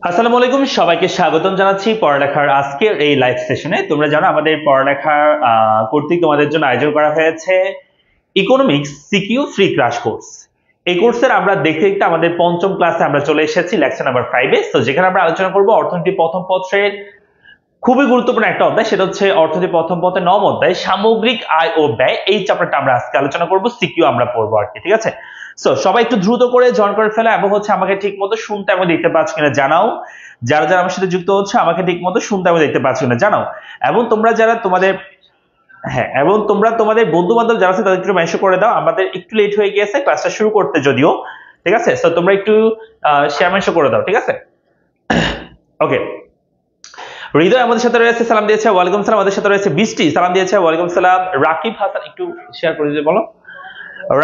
আসসালামু আলাইকুম, সবাইকে স্বাগতম জানাচ্ছি পড়ালেখার আজকের এই লাইভ সেশনে। তোমরা জানো আমাদের পড়ালেখার কর্তৃক তোমাদের জন্য আয়োজন করা হয়েছে economics CQ free crash course. এই কোর্সের আমরা দেখতে দেখতে আমাদের পঞ্চম ক্লাসে আমরা চলে এসেছি, লেকচার নাম্বার 5-এ। তো যেখানে আমরা আলোচনা করব অর্থনীতি প্রথম পত্রের খুবই গুরুত্বপূর্ণ একটা অধ্যায়, সেটা হচ্ছে অর্থনীতি প্রথম পত্রের 9ম অধ্যায় সামগ্রিক আয় ও ব্যয়। এই চ্যাপ্টারটা আমরা আজকে আলোচনা করব, সিকিউ আমরা পড়বো আর কি, ঠিক আছে? সো সবাই একটু দ্রুত করে জয়েন করে ফেলা এবং হচ্ছে আমাকে ঠিক মতো শুনতে এবং দেখতে পাচ্ছ কিনা জানাও। যারা যারা আমার সাথে যুক্ত হচ্ছে আমাকে ঠিক মতো শুনতে এবং দেখতে পাচ্ছ কিনা জানাও। এবং তোমরা যারা তোমাদের এবং তোমরা তোমাদের বন্ধু বান্ধব যারা আছে তাদের একটু মেনশন করে দাও। আমাদের একটু লেট হয়ে গিয়েছে ক্লাসটা শুরু করতে যদিও, ঠিক আছে? সো তোমরা একটু শেয়ার মেনশন করে দাও, ঠিক আছে? ওকে, হৃদয় আমাদের সাথে রয়েছে, সালাম দিয়েছে, ওয়ালাইকুম সালাম। আমাদের সাথে রয়েছে বৃষ্টি, সালাম দিয়েছে, ওয়ালাইকুম সালাম। রাকিব হাসান একটু শেয়ার করে দিতে বলো।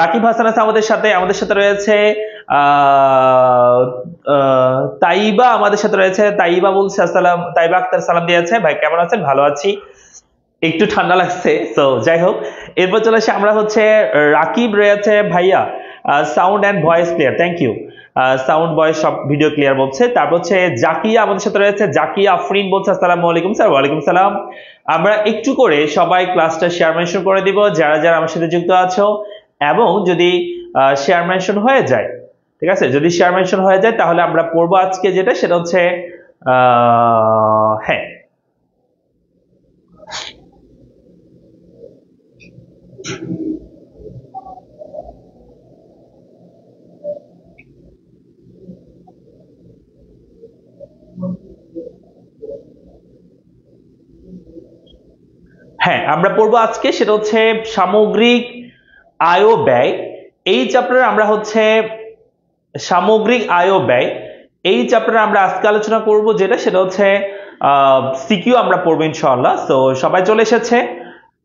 রাকিব হাসান আছে আমাদের সাথে রয়েছে তাইবা আমাদের সাথে রয়েছে। তাইবা বলছে আসসালাম, তাইবা আক্তার সালাম দিয়েছে, ভাই কেমন আছেন? ভালো আছি, একটু ঠান্ডা লাগছে। তো যাই হোক, এরপর চলে আসে আমরা হচ্ছে রাকিব রয়েছে ভাইয়া, sound and voice clear, thank you. Sound voice সব ভিডিও ক্লিয়ার বলছে। তারপর হচ্ছে জাকিয়া আমাদের সাথে রয়েছে, জাকিয়া আফরিন বলছে আসসালামু আলাইকুম স্যার। ওয়ালাইকুম সালাম। আমরা একটু করে সবাই ক্লাসটা শেয়ার মেনশন করে দিব যারা যারা আমার সাথে যুক্ত আছো, এবং যদি শেয়ার মেনশন হয়ে যায়, ঠিক আছে, যদি শেয়ার মেনশন হয়ে যায় তাহলে আমরা পড়বো আজকে যেটা, সেটা হচ্ছে হ্যাঁ হ্যাঁ আমরা পড়বো আজকে, সেটা হচ্ছে সামগ্রিক আয় ও ব্যয়। এই চ্যাপ্টারে আমরা হচ্ছে সামগ্রিক আয় ও ব্যয়, এই চ্যাপ্টারে আমরা আজকে আলোচনা করব যেটা, সেটা হচ্ছে সিকিউ আমরা পড়বো ইনশাআল্লাহ। তো সবাই চলে এসেছে,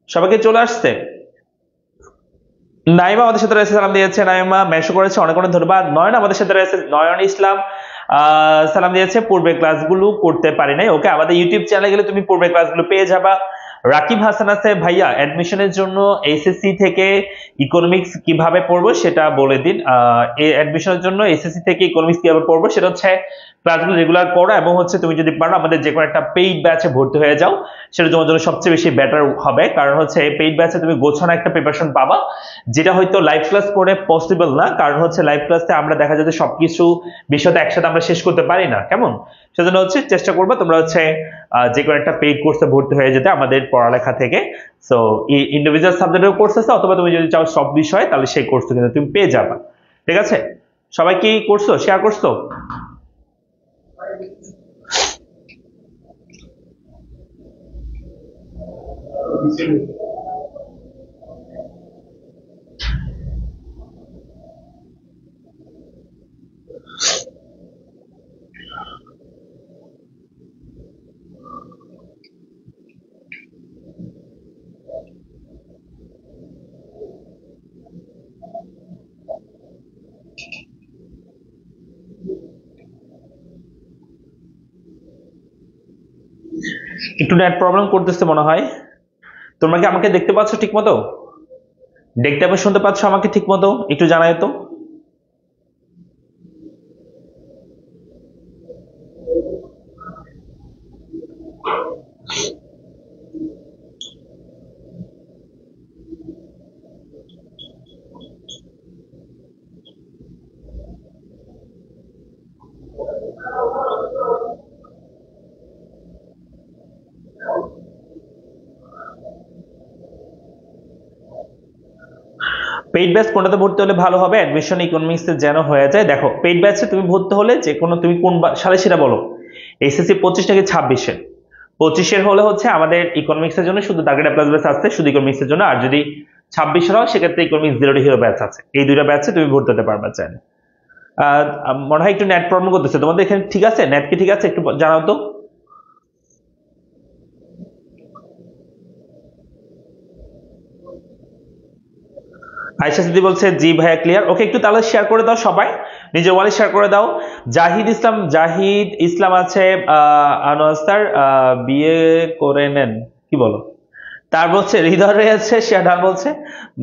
সবাইকে চলে আসছে। নাইমা আমাদের সাথে রয়েছে, সালাম দিয়েছে, নাইমা মেনশন করেছে, অনেক অনেক ধন্যবাদ। নয়ন আমাদের সাথে রয়েছে, নয়ন ইসলাম সালাম দিয়েছে, পূর্বের ক্লাসগুলো করতে পারি নাই। ওকে, আমাদের ইউটিউব চ্যানেলে গেলে তুমি পূর্বের ক্লাসগুলো পেয়ে যাবা। রাকিব হাসান আছে, ভাইয়া অ্যাডমিশনের জন্য এসএসসি থেকে ইকোনমিক্স কিভাবে পড়বো সেটা বলে দিন। এই অ্যাডমিশনের জন্য এসএসসি থেকে ইকোনমিক্স কিভাবে পড়বো সেটা হচ্ছে ক্লাসগুলো রেগুলার করো, এবং হচ্ছে তুমি যদি পারো আমাদের যে কোনো একটা পেইড ব্যাচে ভর্তি হয়ে যাও, সেটা তোমার জন্য সবচেয়ে বেশি বেটার হবে। কারণ হচ্ছে এই পেইড ব্যাচে তুমি গোছানো একটা প্রিপারেশন পাবা, যেটা হয়তো লাইভ ক্লাস করে পসিবল না। কারণ হচ্ছে লাইভ ক্লাসে আমরা দেখা যায় যে সবকিছু বিষয়টা একসাথে আমরা শেষ করতে পারি না, কেমন? সেজন্য হচ্ছে চেষ্টা করবো তোমরা হচ্ছে যে কোনো একটা পেইড কোর্সে ভর্তি হয়ে যেতে আমাদের পড়ালেখা থেকে। সো ইন্ডিভিজুয়াল সাবজেক্টের কোর্স আছে, অথবা তুমি যদি চাও সব বিষয়ে, তাহলে সেই কোর্স কিন্তু তুমি পেয়ে যাবা, ঠিক আছে? সবাই কি করছো, শেয়ার করছো? একটু নেট প্রবলেম করতেছে মনে হয়। তোমরা কি আমাকে দেখতে পাচ্ছ ঠিক মতো? দেখতে এবং শুনতে পাচ্ছ আমাকে ঠিক মতো? একটু জানাই তো। পেইড ব্যাচ কোনটাতে ভর্তি হলে ভালো হবে অ্যাডমিশন ইকোনমিক্স যেন হয়ে যায়? দেখো, পেইড ব্যাচে তুমি ভর্তি হলে যে কোনো, তুমি কোন সালে সেটা বলো, এসএসসি 25 নাকি 26-এর? 25-এর হলে হচ্ছে আমাদের ইকোনমিক্সের জন্য শুধু টার্গেট প্লাস ব্যাচ আছে শুধু ইকোনমিক্সের জন্য, আর যদি 26-এর হয় সেক্ষেত্রে economics zero two hero batch আছে। এই দুইটা ব্যাচে তুমি ভর্তি হতে পারবা চাইলে। মনে হয় একটু নেট প্রবলেম করতেছে তোমাদের এখানে, ঠিক আছে? নেট কি ঠিক আছে? একটু জানাও তো। আয়েশা সিদ্দি বলছে জি ভাইয়া ক্লিয়ার। ওকে, একটু তাহলে শেয়ার করে দাও সবাই, নিজের ওয়ালে শেয়ার করে দাও। জাহিদ ইসলাম আছে, আনোয়ার স্যার বিয়ে করে নেন, কি বলো? তারপর হচ্ছে হৃদয় রয়েছে, শিয়াডান বলছে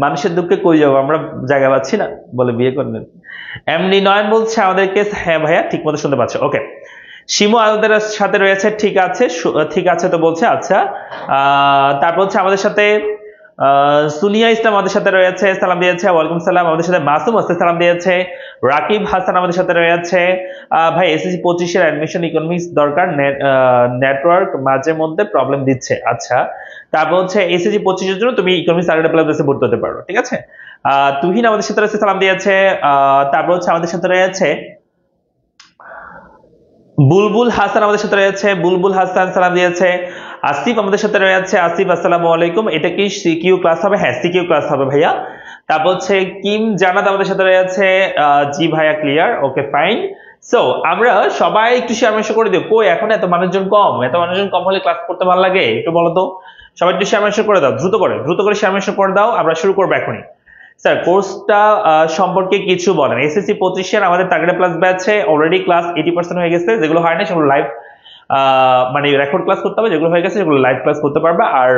মানুষের দুঃখে কই যাবো, আমরা জায়গা পাচ্ছি না, বলে বিয়ে করলেন। এমনি নয়ন বলছে আমাদেরকে হ্যাঁ ভাইয়া ঠিক মতো শুনতে পাচ্ছে, ওকে। শিমু আমাদের সাথে রয়েছে, ঠিক আছে, ঠিক আছে তো বলছে, আচ্ছা। তারপর হচ্ছে আমাদের সাথে সুনিয়া ইসলাম আমাদের সাথে রয়েছে, সালাম দিয়েছে, ওয়ালাইকুম সালাম। আমাদের সাথে মাসুম আসতে সালাম দিয়েছে। রাকিব হাসান আমাদের সাথে রয়েছে। ভাই এসএসসি 25-এর অ্যাডমিশন ইকোনমিক্স দরকার, নেটওয়ার্ক মাঝে মধ্যে প্রবলেম দিচ্ছে, আচ্ছা। তারপর হচ্ছে এসএসসি 25-এর জন্য তুমি ইকোনমিক্স আরেকটা প্লাসে ভর্তি হতে পারো, ঠিক আছে। তুহিন আমাদের সাথে রয়েছে, সালাম দিয়েছে। তারপর হচ্ছে আমাদের সাথে রয়েছে বুলবুল হাসান আমাদের সাথে রয়েছে, বুলবুল হাসান সালাম দিয়েছে। আসিফ আমাদের সাথে রয়েছে, আসিফ আসসালামু আলাইকুম। এটা কি সিকিউ ক্লাস হবে? হ্যাঁ সিকিউ ক্লাস হবে ভাইয়া। তারপর হচ্ছে কিম জানাত আমাদের সাথে রয়েছে, জি ভাইয়া ক্লিয়ার, ওকে ফাইন। সো আমরা সবাই একটু শেয়ার করে দিও। কই এখন এত মানুষজন কম, এত মানুষজন কম হলে ক্লাস করতে ভালো লাগে? একটু বলো তো, সবাই একটু শেয়ার করে দাও, দ্রুত করে শেয়ার করে দাও, আমরা শুরু করবো এখনই। স্যার কোর্সটা সম্পর্কে কিছু বলেন। এসএসসি 25-এর আমাদের টার্গেট প্লাস ব্যাচে অলরেডি ক্লাস 80% হয়ে গেছে, যেগুলো হয় না সেগুলো লাইভ মানে রেকর্ড ক্লাস করতে হবে, যেগুলো হয়ে গেছে সেগুলো লাইভ ক্লাস করতে পারবে। আর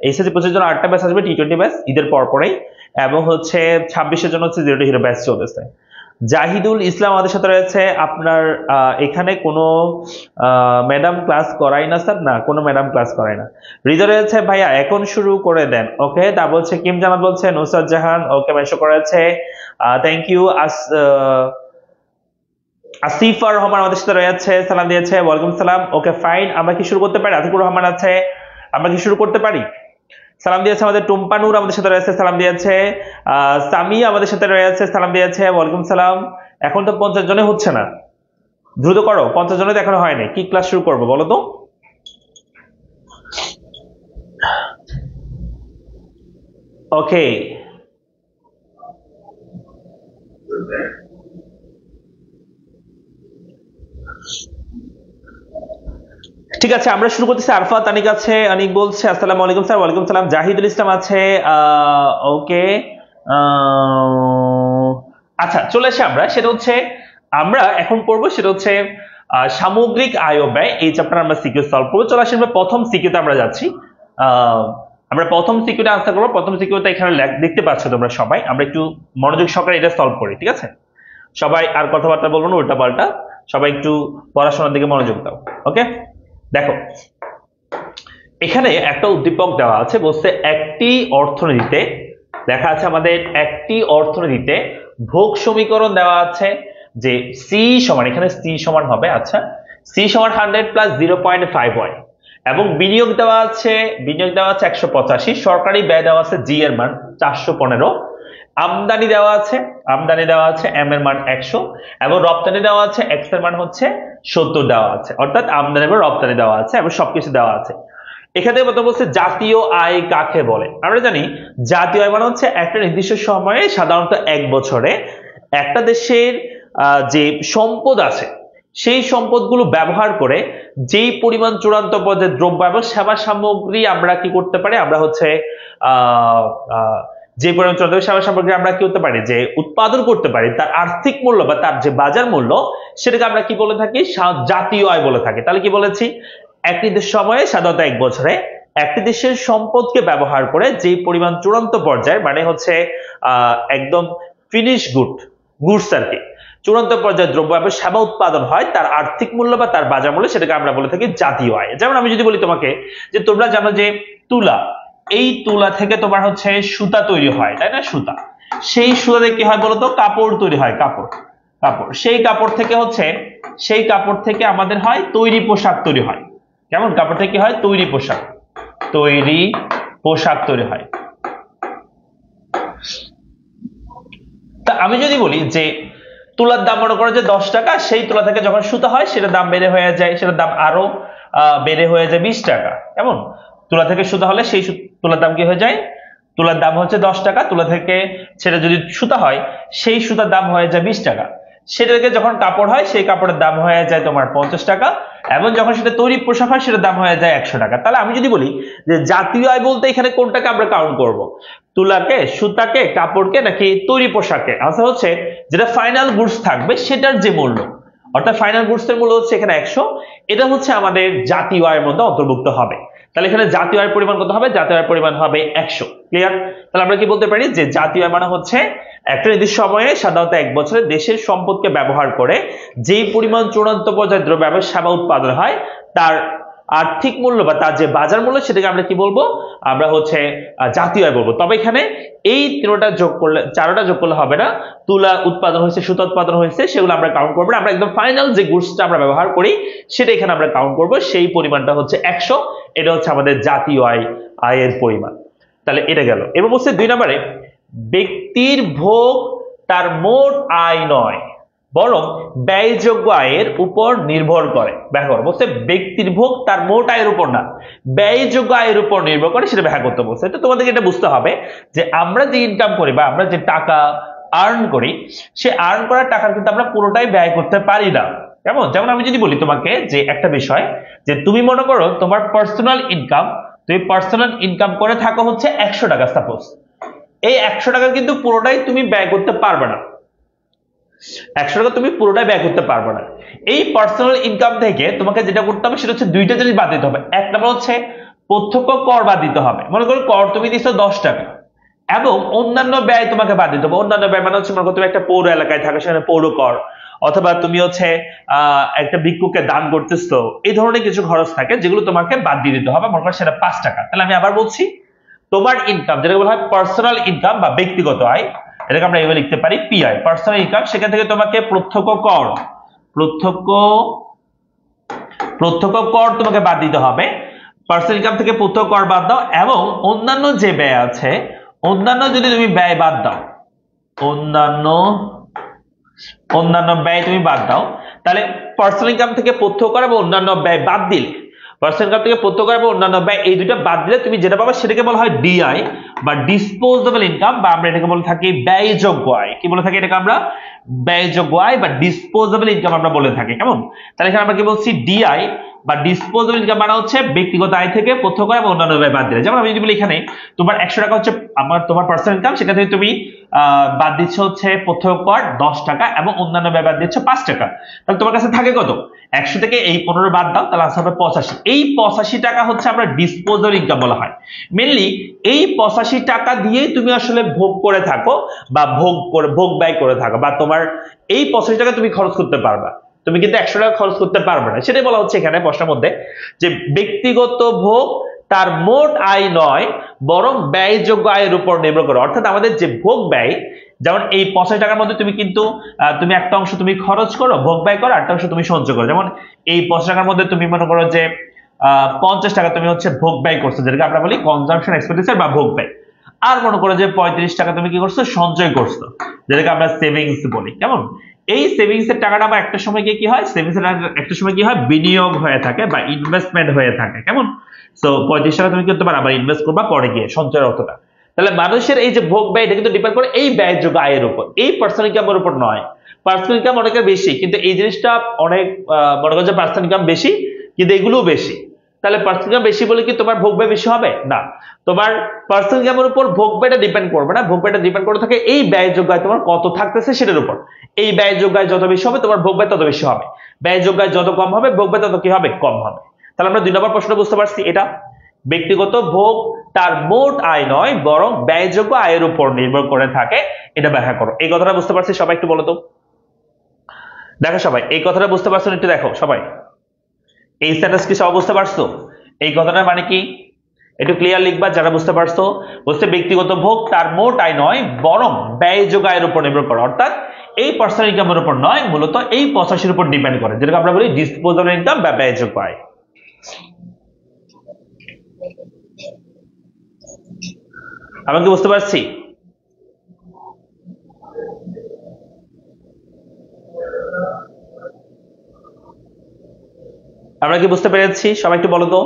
এসএসসি 25-এর জন্য 8টা ব্যাচ আসবে, T20 ব্যাচ ঈদের পরেই, এবং হচ্ছে 26-এর জন্য হচ্ছে 0 to Hero ব্যাচ চলতেছে। জাহিদুল ইসলাম আমাদের সাথে রয়েছে। আপনার এখানে কোনো ম্যাডাম ক্লাস করাই না স্যার? না, কোনো ম্যাডাম ক্লাস করাই না। হৃদয় রয়েছে, ভাইয়া এখন শুরু করে দেন, ওকে। তা বলছে কিম জামাত বলছে, নুসরাত জাহান ওকে মেনশন করেছে, থ্যাংক ইউ। আসিফার রহমান আমাদের সাথে রয়েছে, সালাম দিয়েছে, ওয়ালাইকুম সালাম, ওকে ফাইন। আমরা কি শুরু করতে পারি? আতিকুর রহমান আছে, আমরা কি শুরু করতে পারি? সালাম দিয়েছে আমাদের টুম্পা নূর আমাদের সাথে রয়েছে, সালাম দিয়েছে। সামিয়া আমাদের সাথে রয়েছে, সালাম দিয়েছে, ওয়ালাইকুম সালাম। এখন তো 50 জনে হচ্ছে না, দ্রুত করো, 50 জনে তো এখনো হয়নি। কি ক্লাস শুরু করবো বলো তো? ওকে, ঠিক আছে আমরা শুরু করতেছি। আরফাত আনিক আছে, আনিক বলছে আসসালামু আলাইকুম স্যার। ওয়ালাইকুম সালাম। জাহিদুল ইসলাম আছে, ওকে। আচ্ছা চলে আসি আমরা, সেটা হচ্ছে আমরা এখন পড়বো, সেটা হচ্ছে সামগ্রিক আয় ও ব্যয়, এই চ্যাপ্টার আমরা সিকিউ সলভ করবো। চলে আসি আমরা প্রথম সিকিউতে আমরা যাচ্ছি। আমরা প্রথম সিকিউটা আনসার করবো। প্রথম সিকিউতে এখানে দেখতে পাচ্ছ তোমরা সবাই, আমরা একটু মনোযোগ সহকারে এটা সলভ করি, ঠিক আছে? সবাই আর কথাবার্তা বলবো না উল্টা পাল্টা, সবাই একটু পড়াশোনার দিকে মনোযোগ দাও, ওকে। দেখো এখানে একটা উদ্দীপক দেওয়া আছে, বলছে একটি অর্থনীতিতে, দেখা আছে আমাদের একটি অর্থনীতিতে ভোগ সমীকরণ দেওয়া আছে যে সি সমান, এখানে সি সমান হবে, আচ্ছা, সি সমান 100 প্লাস 0.5 এবং বিনিয়োগ দেওয়া আছে 185, সরকারি ব্যয় দেওয়া আছে জি এর মান 415, আমদানি দেওয়া আছে এম এর মান 100 এবং রপ্তানি দেওয়া আছে এক্স এর মান হচ্ছে 70 দেওয়া আছে, অর্থাৎ আমদানি এবং রপ্তানি দেওয়া আছে এবং সবকিছু দেওয়া আছে। এখানে প্রথম বলছে জাতীয় আয় কাকে বলে। আমরা জানি জাতীয় আয় মানে হচ্ছে একটা নির্দিষ্ট সময়ে, সাধারণত 1 বছরে একটা দেশের যে সম্পদ আছে সেই সম্পদগুলো ব্যবহার করে যেই পরিমাণ চূড়ান্ত পর্যায়ে দ্রব্য এবং সেবা সামগ্রী আমরা কি করতে পারি, আমরা হচ্ছে যে পরিমাণ চূড়ান্ত সেবা সামগ্রী আমরা কি করতে পারি, যে উৎপাদন করতে পারি, তার আর্থিক মূল্য বা তার যে বাজার মূল্য, সেটাকে আমরা কি বলে থাকি, জাতীয় আয় বলে থাকি। তাহলে কি বলেছি, একটি দেশ সময়ে সাধারণত 1 বছরে একটি দেশের সম্পদকে ব্যবহার করে যে পরিমাণ চূড়ান্ত পর্যায়ে, মানে হচ্ছে একদম ফিনিশ গুডস আর কি, চূড়ান্ত পর্যায়ে দ্রব্য এবং সেবা উৎপাদন হয়, তার আর্থিক মূল্য বা তার বাজার মূল্য, সেটাকে আমরা বলে থাকি জাতীয় আয়। যেমন আমি যদি বলি তোমাকে যে তোমরা জানো যে তুলা, এই তুলা থেকে তোমার হচ্ছে সুতা তৈরি হয়, তাই না? সুতা, সেই সুতা থেকে কি হয় বলতো, কাপড় তৈরি হয়, কাপড়, সেই কাপড় থেকে আমাদের হয় তৈরি পোশাক তৈরি হয়। কেমন? কাপড় থেকে কি হয়? তৈরি পোশাক তৈরি হয়। তা আমি যদি বলি যে তুলার দাম মনে করো যে 10 টাকা, সেই তুলা থেকে যখন সুতা হয় সেটার দাম বেড়ে হয়ে যায়, সেটার দাম আরো বেড়ে হয়ে যায় 20 টাকা। কেমন? তুলা থেকে সুতা হলে সেই তুলার দাম কি হয়ে যায়, তুলার দাম হচ্ছে 10 টাকা, তুলা থেকে সেটা যদি সুতা হয় সেই সুতার দাম হয়ে যায় 20 টাকা। সেটাকে যখন কাপড় হয় সেই কাপড়ের দাম হয়ে যায় তোমার 50 টাকা, এবং যখন সেটা তৈরি পোশাক হয় সেটার দাম হয়ে যায় 100 টাকা। তাহলে আমি যদি বলি যে জাতীয় আয় বলতে এখানে কোনটাকে আমরা কাউন্ট করব, তুলাকে, সুতাকে, কাপড়কে, নাকি তৈরি পোশাকে? আনসার হচ্ছে যেটা ফাইনাল গুডস থাকবে সেটার যে মূল্য, অর্থাৎ ফাইনাল গুডস এর মূল্য হচ্ছে এখানে 100, এটা হচ্ছে আমাদের জাতীয় আয়ের মধ্যে অন্তর্ভুক্ত হবে। তাহলে এখানে জাতীয় আয়ের পরিমাণ কত হবে? জাতীয় আয়ের পরিমাণ হবে 100। ক্লিয়ার? তাহলে আমরা কি বলতে পারি যে জাতীয় আয় মানে হচ্ছে একটা নির্দিষ্ট সময়ে সাধারণত 1 বছরে দেশের সম্পদকে ব্যবহার করে যেই পরিমাণ চূড়ান্ত পর্যায়ে দ্রব্য এবং সেবা উৎপাদন হয় তার আর্থিক মূল্য বা তার যে বাজার মূল্য সেটাকে আমরা কি বলবো? আমরা হচ্ছে জাতীয় আয় বলবো। তবে এখানে এই তিনটা যোগ করলে, চারটা যোগ করলে হবে না। তুলা উৎপাদন হয়েছে, সুতা উৎপাদন হয়েছে, সেগুলো আমরা কাউন্ট করবো না। আমরা একদম ফাইনাল যে গুডসটা আমরা ব্যবহার করি সেটা এখানে আমরা কাউন্ট করবো। সেই পরিমাণটা হচ্ছে 100। এটা হচ্ছে আমাদের জাতীয় আয়ের পরিমাণ। তাহলে এটা গেল। এবার বলছে 2 নম্বরে, ব্যক্তির ভোগ তার মোট আয় নয় বরং ব্যয়যোগ্য আয়ের উপর নির্ভর করে। ব্যাখ্যা করো। বলছে ব্যক্তির ভোগ তার মোট আয়ের উপর না, ব্যয়যোগ্য আয়ের উপর নির্ভর করে, সেটা ব্যাখ্যা করতে বলছে। তো তোমাদেরকে এটা বুঝতে হবে যে আমরা যে ইনকাম করি বা আমরা যে টাকা আর্ন করি, সে আর্ন করার টাকা কিন্তু আমরা পুরোটাই ব্যয় করতে পারি না। কেমন? যেমন আমি যদি বলি তোমাকে যে একটা বিষয়, যে তুমি মনে করো তোমার পার্সোনাল ইনকাম, তুমি পার্সোনাল ইনকাম করে থাকো হচ্ছে 100 টাকা সাপোজ। এই 100 টাকা কিন্তু পুরোটাই তুমি ব্যয় করতে পারবে না। 100 টাকা তুমি পুরোটাই ব্যয় করতে পারবে না। এই পার্সোনাল ইনকাম থেকে তোমাকে যেটা করতে হবে সেটা হচ্ছে দুইটা জিনিস বাদ দিতে হবে। এক নম্বর হচ্ছে প্রত্যক্ষ কর বাদ দিতে হবে। মনে করো কর তুমি দিচ্ছ 10 টাকা, এবং অন্যান্য ব্যয় তোমাকে বাদ দিতে হবে। অন্যান্য ব্যয় মানে হচ্ছে মনে করো তুমি একটা পৌর এলাকায় থাকো, সেখানে পৌর কর, অথবা তুমি হচ্ছে একটা ভিক্ষুককে দান করতেছো, এই ধরনের কিছু খরচ থাকে যেগুলো তোমাকে বাদ দিয়ে দিতে হবে। মনে করো সেটা 5 টাকা। তাহলে আমি আবার বলছি, তোমার ইনকাম যেটাকে বলা হয় পার্সোনাল ইনকাম বা ব্যক্তিগত আয়, এটাকে আমরা এভাবে লিখতে পারি পিআই, পার্সোনাল ইনকাম। সেখান থেকে তোমাকে প্রত্যক্ষ কর তোমাকে বাদ দিতে হবে। পার্সোনাল ইনকাম থেকে প্রত্যক্ষ কর বাদ দাও, এবং অন্যান্য যে ব্যয় আছে, অন্যান্য যদি তুমি ব্যয় বাদ দাও, অন্যান্য ব্যয় তুমি বাদ দাও, তাহলে পার্সোনাল ইনকাম থেকে প্রত্যক্ষ কর এবং অন্যান্য ব্যয় বাদ দিলে, পার্সোনাল ইনকাম থেকে প্রত্যক্ষ কর এবং অন্যান্য ব্যয়, এই দুটো বাদ দিলে তুমি যেটা পাবে সেটাকে বলা হয় ডিআই বা ডিসপোজেবল ইনকাম, বা আমরা এটাকে বলে থাকি ব্যয়যোগ্য আয়। কি বলে থাকি এটাকে আমরা? ব্যয়যোগ্য আয় বা ডিসপোজেবল ইনকাম আমরা বলে থাকি। কেমন? তাহলে এখানে আমরা কি বলছি? ডিআই বা ডিসপোজেবল ইনকাম মানে হচ্ছে ব্যক্তিগত আয় থেকে প্রত্যক্ষ কর এবং অন্যান্য ব্যয় বাদ দিলে। যেমন আমি যদি বলি এখানে তোমার 100 টাকা হচ্ছে তোমার পার্সোনাল ইনকাম, সেখান থেকে তুমি বাদ দিচ্ছ হচ্ছে প্রত্যক্ষ কর 10 টাকা এবং অন্যান্য ব্যয় বাদ দিচ্ছ 5 টাকা। তাহলে তোমার কাছে থাকে কত? 100 থেকে এই 15 বাদ দাও, তাহলে আসবে 85। এই 85 টাকা হচ্ছে আমরা ডিসপোজেবল ইনকাম বলা হয়। মেইনলি এই 85 টাকা দিয়েই তুমি আসলে ভোগ করে থাকো বা ভোগ ব্যয় করে থাকো, বা তোমার এই 85 টাকা তুমি খরচ করতে পারবা। তুমি কিন্তু 100 টাকা খরচ করতে পারবে না। সেটাই বলা হচ্ছে এখানে প্রশ্নের মধ্যে, যে ব্যক্তিগত ভোগ তার মোট আয় নয় বরং ব্যয়যোগ্য আয়ের উপর নির্ভর করে। অর্থাৎ আমাদের যে ভোগ ব্যয়, যেমন এই 85 টাকার মধ্যে তুমি কিন্তু তুমি একটা অংশ তুমি খরচ করো, ভোগ ব্যয় করো, একটা অংশ তুমি সঞ্চয় করো। যেমন এই 85 টাকার মধ্যে তুমি মনে করো যে 50 টাকা তুমি হচ্ছে ভোগ ব্যয় করছো, যেটাকে আমরা বলি কনজাম্পশন এক্সপেন্ডিচার বা ভোগ ব্যয়। আর মনে করো যে 35 টাকা তুমি কি করছো? সঞ্চয় করছো, যেটাকে আমরা সেভিংস বলি। কেমন? এই সেভিংস এর টাকাটা আবার একটা সময় গিয়ে কি হয়? সেভিংস এর একটা সময় কি হয়? বিনিয়োগ হয়ে থাকে বা ইনভেস্টমেন্ট হয়ে থাকে। কেমন? সো 35 টাকা তুমি কিন্তু আবার ইনভেস্ট করবা পরে গিয়ে সঞ্চয়ের অর্থটা। তাহলে মানুষের এই যে ভোগ ব্যয়, এটা কিন্তু ডিপেন্ড করে এই ব্যয়যোগ্য আয়ের উপর, এই পার্সোনাল ইনকামের উপর নয়। পার্সোনাল ইনকাম অনেকের বেশি, কিন্তু এই জিনিসটা অনেক মনে করো যে পার্সোনাল ইনকাম বেশি কিন্তু এগুলোও বেশি। তাহলে পার্সোনাল ইনকাম বেশি বলে কি তোমার ভোগ ব্যয় বেশি হবে? না, তোমার পার্সোনাল ইনকামের উপর ভোগ ব্যয়টা ডিপেন্ড করবে না। ভোগ ব্যয়টা ডিপেন্ড করে থাকে এই ব্যয়যোগ্য আয় তোমার কত থাকতেছে সেটার উপর। এই ব্যয়যোগ্য আয় যত বেশি হবে তোমার ভোগ ব্যয় তত বেশি হবে, ব্যয়যোগ্য আয় যত কম হবে ভোগ ব্যয় তত কি হবে? কম হবে। তাহলে আমরা 2 নম্বর প্রশ্ন বুঝতে পারছি, এটা ব্যক্তিগত ভোগ তার মোট আয় নয় বরং ব্যয়যোগ্য আয়ের উপর নির্ভর করে থাকে। এটা ব্যাখ্যা করো। এই কথাটা বুঝতে পারছি সবাই? একটু বলো তো। দেখো সবাই এই কথাটা বুঝতে পারছো? একটু দেখো সবাই, এই সেন্টেন্স কি সবাই বুঝতে পারছো? এই কথাটার মানে কি একটু ক্লিয়ার লিখবা যারা বুঝতে পারছো। বলছে ব্যক্তিগত ভোগ তার মোট আয় নয় বরং ব্যয়যোগ্য আয়ের উপর নির্ভর করে। অর্থাৎ এই পার্সোনাল ইনকামের উপর নয়, মূলত এই 85 উপর ডিপেন্ড করে, যেটাকে আমরা বলি ডিসপোজেবল ইনকাম বা ব্যয়যোগ্য আয়। আমি কি বুঝতে পারছি? আমরা কি বুঝতে পেরেছি সবাই? একটু বলো তো।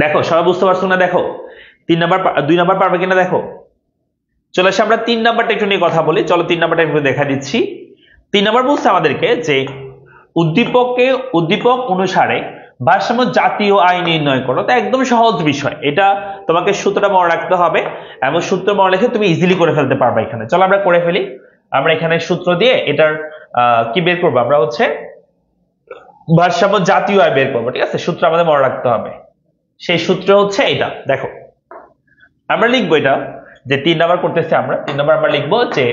দেখো সবাই বুঝতে পারছো না? দেখো 2 নাম্বার পারবে কিনা দেখো। চলে আসে আমরা 3 নাম্বারটা একটু নিয়ে কথা বলি। চলো 3 নাম্বারটা একটু দেখা দিচ্ছি। 3 নাম্বার বলছে আমাদেরকে যে উদ্দীপক অনুসারে ভারসাম্য জাতীয় আয় নির্ণয় করো। তো একদম সহজ বিষয়, এটা তোমাকে সূত্রটা মনে রাখতে হবে এবং সূত্র মনে রেখে তুমি ইজিলি করে ফেলতে পারবে। এখানে চলো আমরা করে ফেলি। আমরা এখানে সূত্র দিয়ে এটার কি বের করবো, আমরা হচ্ছে ভারসাম্য জাতীয় আয় বের করবো। ঠিক আছে, সূত্র আমাদের মনে রাখতে হবে। সেই সূত্র হচ্ছে এটা, দেখো আমরা লিখবো এটা যে 3 নাম্বার করতেছি আমরা। 3 নাম্বার আমরা লিখবো যে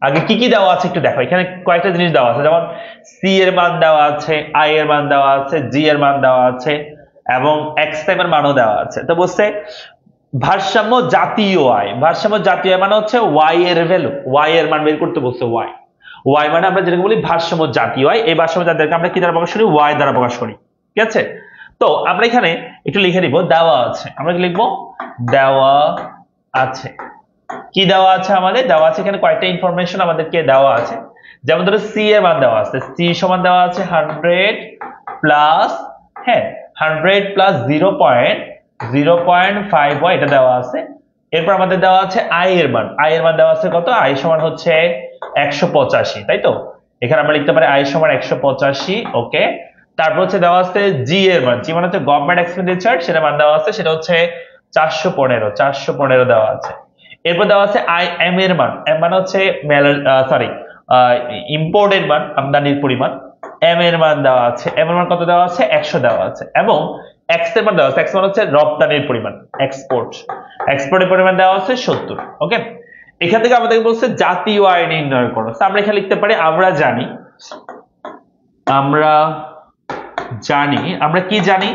আগে কি কি দেওয়া আছে একটু দেখো। এখানে কয়েকটা জিনিস দেওয়া আছে, যেমন সি এর মান দেওয়া আছে, আই এর মান দেওয়া আছে, জি এর মান দেওয়া আছে এবং এক্স এর মানও দেওয়া আছে। তো বলছে ভারসাম্য জাতীয় আয়, ভারসাম্য জাতীয় আয় মানে হচ্ছে ওয়াই এর ভ্যালু, ওয়াই এর মান বের করতে বলছে। ওয়াই ওয়াই মানে আমরা যেটাকে বলি ভারসাম্য জাতীয় আয়। এই ভারসাম্য জাতীয় আয়কে আমরা কি দ্বারা প্রকাশ করি, ওয়াই দ্বারা প্রকাশ করি। ঠিক আছে, তো আমরা এখানে একটু লিখে দিব দেওয়া আছে। আমরা কি লিখবো, দেওয়া আছে। কি দেওয়া আছে আমাদের, দেওয়া আছে এখানে কয়েকটা ইনফরমেশন আমাদেরকে দেওয়া আছে। যেমন ধরো সি এর মান দেওয়া আছে, সি সমান দেওয়া আছে 100 প্লাস 100 প্লাস 0.05 এটা দেওয়া আছে। এরপর আমাদের দেওয়া আছে আই এর মান, আই এর মান দেওয়া আছে কত, আই সমান হচ্ছে 185, তাই তো। এখানে আমরা লিখতে পারি আই সমান 185। ওকে, তারপর হচ্ছে দেওয়া আছে জি এর মান, জি মানে হচ্ছে গভর্নমেন্ট এক্সপেন্ডিচার, সেটা মান দেওয়া আছে, সেটা হচ্ছে 415 দেওয়া আছে। এরপর দেওয়া আছে আই এম এর মান, এম মানে হচ্ছে ইম্পোর্টের মান, আমদানির পরিমাণ। এম এর মান দেওয়া আছে, এম এর মান কত দেওয়া আছে, 100 দেওয়া আছে। এবং এক্স এর মান দেওয়া আছে, এক্স মানে হচ্ছে রপ্তানির পরিমাণ, এক্সপোর্টের পরিমাণ দেওয়া আছে 70। ওকে, এখান থেকে আমাদের বলছে জাতীয় আয় নির্ণয় করো। আমরা এখানে লিখতে পারি আমরা জানি, আমরা কি জানি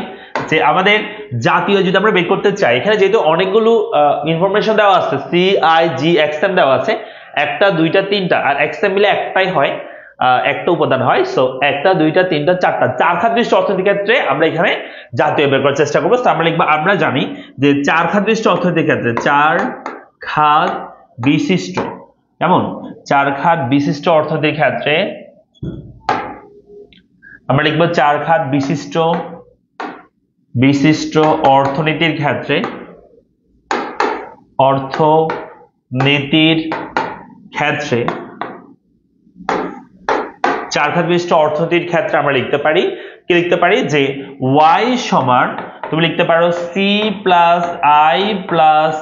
যে আমাদের জাতীয় যদি আমরা বের করতে চাই, এখানে যেহেতু অনেকগুলো ইনফরমেশন দেওয়া আছে, C I G X M দেওয়া আছে, একটা দুইটা তিনটা আর এক্স এম মিলে একটাই হয়, একটা উপাদান হয়। সো একটা দুইটা তিনটা চারটা, 4 খাত বিশিষ্ট অর্থনীতির ক্ষেত্রে আমরা এখানে জাতীয় বের করার চেষ্টা করবো। তো আমরা লিখবো আমরা জানি যে 4 খাত বিশিষ্ট অর্থনীতির ক্ষেত্রে, 4 খাত বিশিষ্ট, কেমন 4 খাত বিশিষ্ট অর্থনীতির ক্ষেত্রে আমরা লিখবো 4 খাত বিশিষ্ট অর্থনীতির ক্ষেত্রে, অর্থনীতির ক্ষেত্রে 4 খাত বিশিষ্ট অর্থনীতির ক্ষেত্রে আমরা লিখতে পারি কি, লিখতে পারি যে y সমান, তুমি লিখতে পারো C plus I plus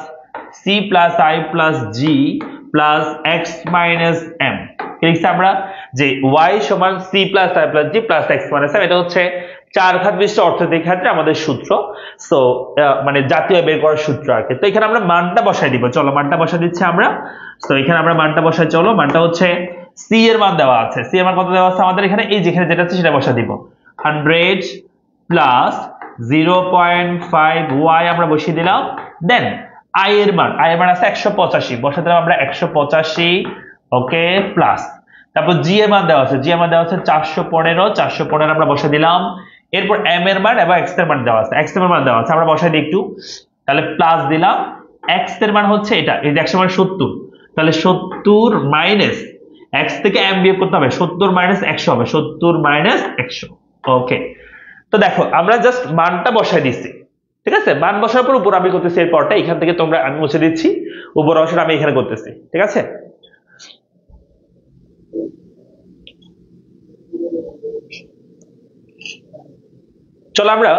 G plus X minus M. লিখছি আমরা যে y সমান C plus I plus G plus X minus M. এটা হচ্ছে 4 খাত বিশিষ্ট অর্থনীতির ক্ষেত্রে আমাদের সূত্র। সো মানে জাতীয় বের করার সূত্র আর কি। তো এখানে আমরা মানটা বসাই দিব, চলো মানটা বসাই দিচ্ছি আমরা। তো এখানে আমরা মানটা বসাই, চলো মানটা হচ্ছে সি এর মান দেওয়া আছে, সি এর মান কত দেওয়া আছে আমাদের এখানে, এই যেখানে যেটা আছে সেটা বসাই দিব। 100 প্লাস 0.5 ওয়াই আমরা বসিয়ে দিলাম। দেন আই এর মান আছে 185, বসাতে দিলাম আমরা 185। ওকে, প্লাস তারপর জি এর মান দেওয়া আছে, 415 আমরা বসে দিলাম। এরপর এম এর মান এবং এক্স এর মান দেওয়া আছে, আমরা বসাই দিই একটু, তাহলে প্লাস দিলাম। এক্স এর মান হচ্ছে এটা, এই যে 100 মানে 70, তাহলে 70 মাইনাস এক্স থেকে এম বিয়োগ করতে হবে, 70 মাইনাস 100 হবে, 70 মাইনাস 100। ওকে, তো দেখো আমরা জাস্ট মানটা বসাই দিচ্ছি। ঠিক আছে, মান বসার পর উপর আমি করতেছি এরপরটা, এখান থেকে তোমরা আমি মুছে দিচ্ছি, উপর অংশটা আমি এখানে করতেছি। ঠিক আছে, চলো আমরা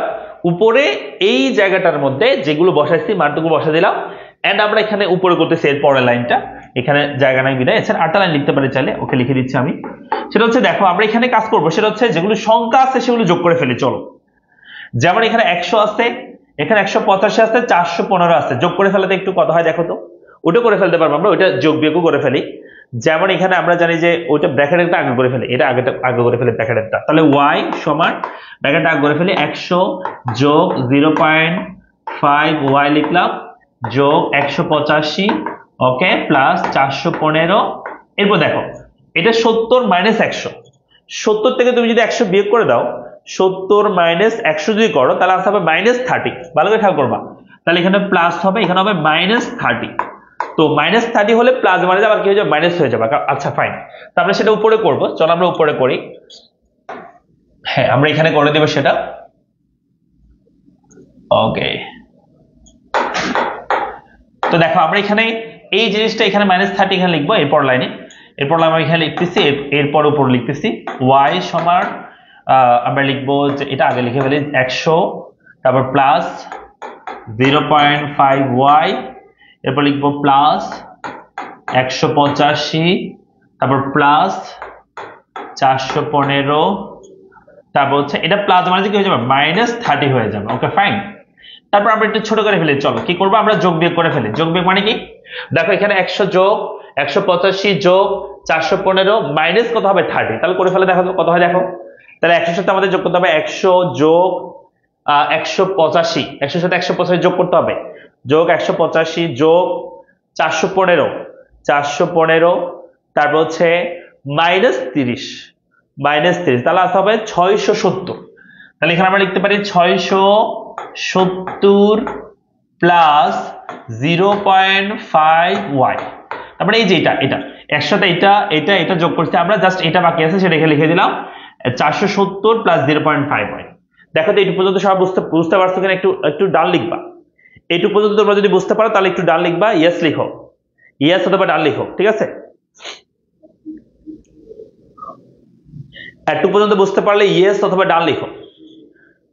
উপরে এই জায়গাটার মধ্যে যেগুলো বসাইছি মানটুকু বসা দিলাম। এন্ড আমরা এখানে উপরে করতেছি এর পরের লাইনটা, এখানে জায়গা নাই বিদায়, এছাড়া 8টা লাইন লিখতে পারি চাইলে। ওকে, লিখে দিচ্ছি আমি। সেটা হচ্ছে দেখো আমরা এখানে কাজ করবো, সেটা হচ্ছে যেগুলো সংখ্যা আছে সেগুলো যোগ করে ফেলি। চলো, যেমন এখানে 100 আছে, এখানে 185 আছে, 415 আছে, যোগ করে ফেলাতে একটু কত হয় দেখো তো। ওটা করে ফেলতে পারবো আমরা, ওইটা যোগ বিয়োগ করে ফেলি। যেমন এখানে আমরা জানি যে ওইটা ব্র্যাকেটেরটা আগে করে ফেলি, এটা আগে করে ফেলি ব্র্যাকেটেরটা, তাহলে y সমান ব্র্যাকেটটা আগে করে ফেলি 100 যোগ 0.5 y লিখলাম যোগ 185। ওকে, প্লাস 415। এরপর দেখো এটা 70 মাইনাস 100, 70 থেকে তুমি যদি 100 বিয়োগ করে দাও, 70 মাইনাস 100 যদি করো তাহলে আসবে -30। ভালো করে খেয়াল করবা, তাহলে এখানে প্লাস হবে, এখানে হবে -30। তো -30 হলে প্লাস মানে আবার কি হয়ে যাবে, মাইনাস হয়ে যাবে। আচ্ছা ফাইন, তারপরে সেটা উপরে করব, চলো আমরা উপরে করি। হ্যাঁ, আমরা এখানে করে দেব সেটা। ওকে, তো দেখো আমরা এখানে এই জিনিসটা এখানে -30 এখানে লিখবো, এরপর লাইনে আমি এখানে লিখতেছি, এরপর উপর লিখতেছি y সমান আমরা লিখবো যে এটা আগে লিখে ফেলি 100, তারপর প্লাস 0.5y, এরপর লিখবো প্লাস 185, তারপর প্লাস 415, তারপর হচ্ছে এটা প্লাস মানে কি হয়ে যাবে -30 হয়ে যাবে। Okay fine. তারপর আমরা একটু ছোট করে ফেলি, চলো কি করবো আমরা যোগ বিয়োগ করে ফেলি। যোগ বিয়োগ মানে কি, দেখো এখানে 100 যোগ 185 যোগ 415 মাইনাস কত হবে 30, তাহলে করে ফেলে দেখো কত হয়। দেখো তাহলে 100 সাথে আমাদের যোগ করতে হবে 100 যোগ 185, 100 সাথে 185 যোগ করতে হবে, যোগ 185 যোগ 415, তারপর হচ্ছে -30, তাহলে আসতে হবে 670। তাহলে এখানে আমরা লিখতে পারি 670 প্লাস 0.5y, তারপরে এই যে এটা একসাথে এটা যোগ করতে আমরা জাস্ট এটা বাকি আছে সেটা এখানে লিখে দিলাম 470 প্লাস 0.5y। দেখো তো এইটুকু পর্যন্ত সবাই বুঝতে পারছো কিনা, একটু ডান লিখবা। এইটুকু পর্যন্ত তোমরা যদি বুঝতে পারো তাহলে একটু ডান লিখবা, ইয়েস লিখো, ইয়েস অথবা ডান লিখো, ঠিক আছে। এতটুকু পর্যন্ত বুঝতে পারলে ইয়েস অথবা ডান লিখো।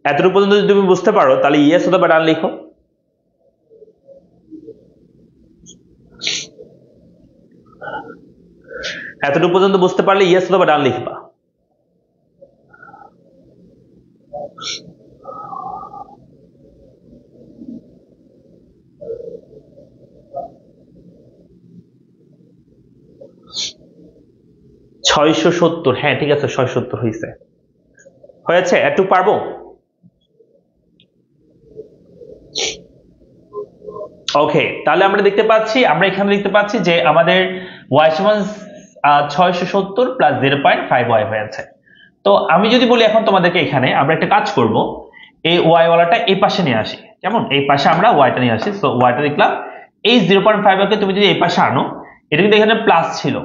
এতটুকু পর্যন্ত যদি তুমি বুঝতে পারো তাহলে ইয়েস অথবা ডান লিখো। এতটুকু পর্যন্ত বুঝতে পারলে ইয়েস অথবা ডান লিখবা। $670, হ্যাঁ ঠিক আছে 670 হয়েছে। একটু পারবো। ওকে, তাহলে আমরা এখানে দেখতে পাচ্ছি যে আমাদের y সমান 670 প্লাস 0.5y হয়েছে। তো আমি যদি বলি এখন তোমাদেরকে এখানে আমরা একটা কাজ করব, এই y ওয়ালাটা এই পাশে নিয়ে আসি, কেমন, এই পাশে আমরা yটা নিয়ে আসি। সো yটা লিখলাম, এই 0.5 কে তুমি যদি এই পাশে আনো, এটা কিন্তু এখানে প্লাস ছিল,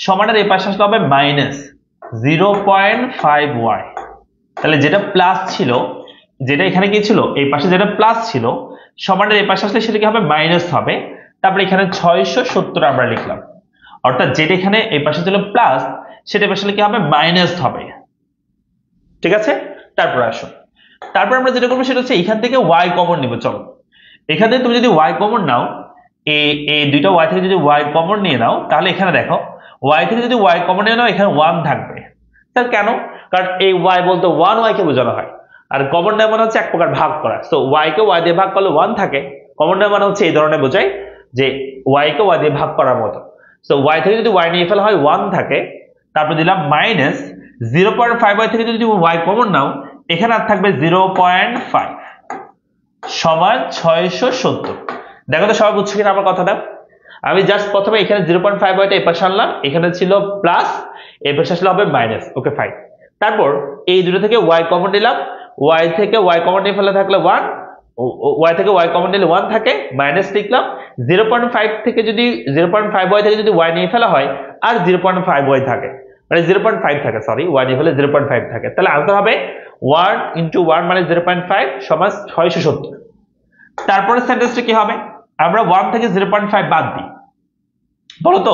সমানের এই পাশে আসলে হবে -0.5y। তাহলে যেটা প্লাস ছিল, যেটা এখানে কি ছিল, এই পাশে যেটা প্লাস ছিল সমানের এই পাশে আসলে সেটা কি হবে মাইনাস হবে। তারপরে এখানে 670 আমরা লিখলাম, অর্থাৎ যেটা এখানে এই পাশে ছিল প্লাস সেটা আসলে কি হবে মাইনাস হবে, ঠিক আছে। তারপর আসো, তারপর আমরা যেটা করবো সেটা হচ্ছে এখান থেকে y কমন নিব। চলো এখান থেকে তুমি যদি y কমন নাও, এই দুইটা y থেকে যদি y কমন নিয়ে নাও, তাহলে এখানে দেখো y থেকে যদি y কমন নিয়ে নাও এখানে 1 থাকবে। তাহলে কেন, কারণ এই y বলতে 1y কে বোঝানো হয়, আর কমন নেওয়া মানে হচ্ছে এক প্রকার ভাগ করা। সো y কে y দিয়ে ভাগ করলে 1 থাকে, কমন নেওয়া মানে হচ্ছে এই ধরনের বোঝায় যে y কে y দিয়ে ভাগ করার মতো। সো y থেকে যদি y নিয়ে ফেলা হয় 1 থাকে, তারপর দিলাম মাইনাস 0.5y থেকে যদি তুমি y কমন নাও এখানে আর থাকবে 0.5 সমান 670। দেখো তো সবাই বুঝছো কিনা আমার কথাটা। আমি জাস্ট প্রথমে এখানে 0.5y টা এই পাশে আনলাম, এখানে ছিল প্লাস, এই পাশে আসলে হবে মাইনাস। Okay fine. তারপর এই দুটো থেকে y কমন নিলাম, y থেকে y কমন নিয়ে ফেলে থাকলে 1, y থেকে y কমন নিলে 1 থাকে, মাইনাস লিখলাম। 0.5 থেকে যদি 0.5y থেকে যদি y নিয়ে ফেলা হয় আর 0.5y থাকে, মানে 0.5 থাকে, সরি y নিয়ে ফেলে 0.5 থাকে, তাহলে আনসার হবে 1 × 1 মানে 0.5 সমান 670। তারপরে সেন্টেন্সটা কি হবে, আমরা 1 থেকে 0.5 বাদ দিই। বলতো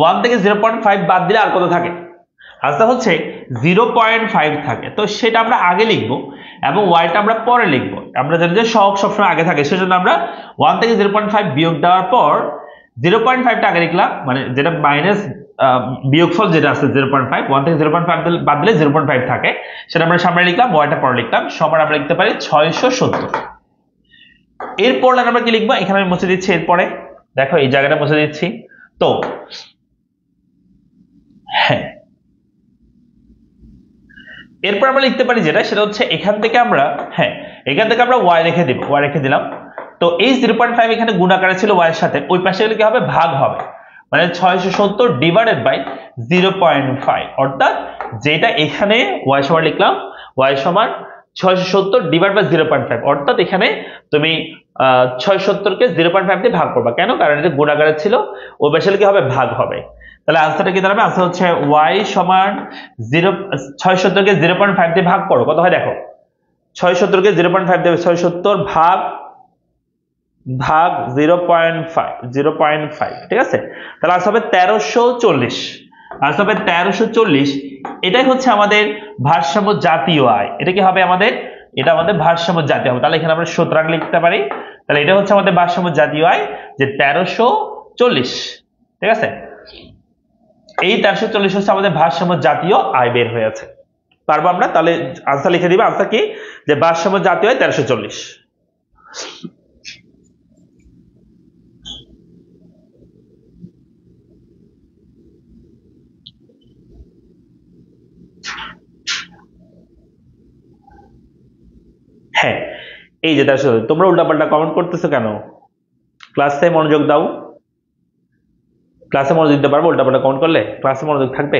1 থেকে 0.5 বাদ দিলে আর কত থাকে, আনসার হচ্ছে 0.5 থাকে। তো সেটা আমরা আগে লিখবো এবং yটা আমরা পরে লিখবো। আমরা জানি যে সহগ সবসময় আগে থাকে, সেজন্য আমরা 1 থেকে 0.5 বিয়োগ দেওয়ার পর 0.5টা আগে লিখলাম, মানে যেটা মাইনাস বিয়োগফল যেটা আছে 0.5, 1 থেকে 0.5 বাদ দিলে 0.5 থাকে, সেটা আমরা সামনে লিখলাম, yটা পরে লিখলাম, সমান আমরা লিখতে পারি 670। এরপর আমরা কি লিখবো, এখানে আমি মুছে দিচ্ছি, এরপরে দেখো এই জায়গাটা মুছে দিচ্ছি। তো হ্যাঁ, এরপর আমরা লিখতে পারি যেটা, সেটা হচ্ছে এখান থেকে আমরা y রেখে দিব, y রেখে দিলাম। তো এই 0.5 এখানে গুণ আকারে ছিল y এর সাথে, ওই পাশে গেলে কি হবে ভাগ হবে, মানে 670 ডিভাইডেড বাই 0.5, অর্থাৎ যেটা এখানে y সমান লিখলাম, y সমান 670 ডিভাইড বাই 0.5, অর্থাৎ এখানে তুমি 670 কে 0.5 দিয়ে ভাগ করবা। কেন, কারণ এটা গুণ আকারে ছিল, ওই পাশে কি হবে ভাগ হবে। তাহলে আনসারটা কি দাঁড়াবে, আনসার হচ্ছে y সমান 670 কে 0.5 দিয়ে ভাগ করো, কত হয় দেখো, 670 কে 0.5 দেবে, 670 ভাগ 0.5, ঠিক আছে। তাহলে আনসার হবে 1340, আনসার হবে 1340। এটাই হচ্ছে আমাদের ভারসাম্য জাতীয় আয়। এটা কি হবে আমাদের? এটা আমাদের ভারসাম্য জাতীয় হবে। তাহলে এখানে আমরা সুতরাং লিখতে পারি, তাহলে এটা হচ্ছে আমাদের ভারসাম্য জাতীয় আয়, যে 1340। ঠিক আছে, এই 1340 হচ্ছে আমাদের ভারসাম্য জাতীয় আয় বের হয়েছে। পারবো আমরা? তাহলে আনসার লিখে দিবা। আনসার কি? যে ভারসাম্য জাতীয় আয় 1340। হ্যাঁ, এই যে 1340। তোমরা উল্টাপাল্টা কমেন্ট করতেছো কেন? ক্লাসে মনোযোগ দাও। ক্লাসে মনোযোগ দিতে পারবো? উল্টাপাল্টা কমেন্ট করলে ক্লাসে মনোযোগ থাকবে?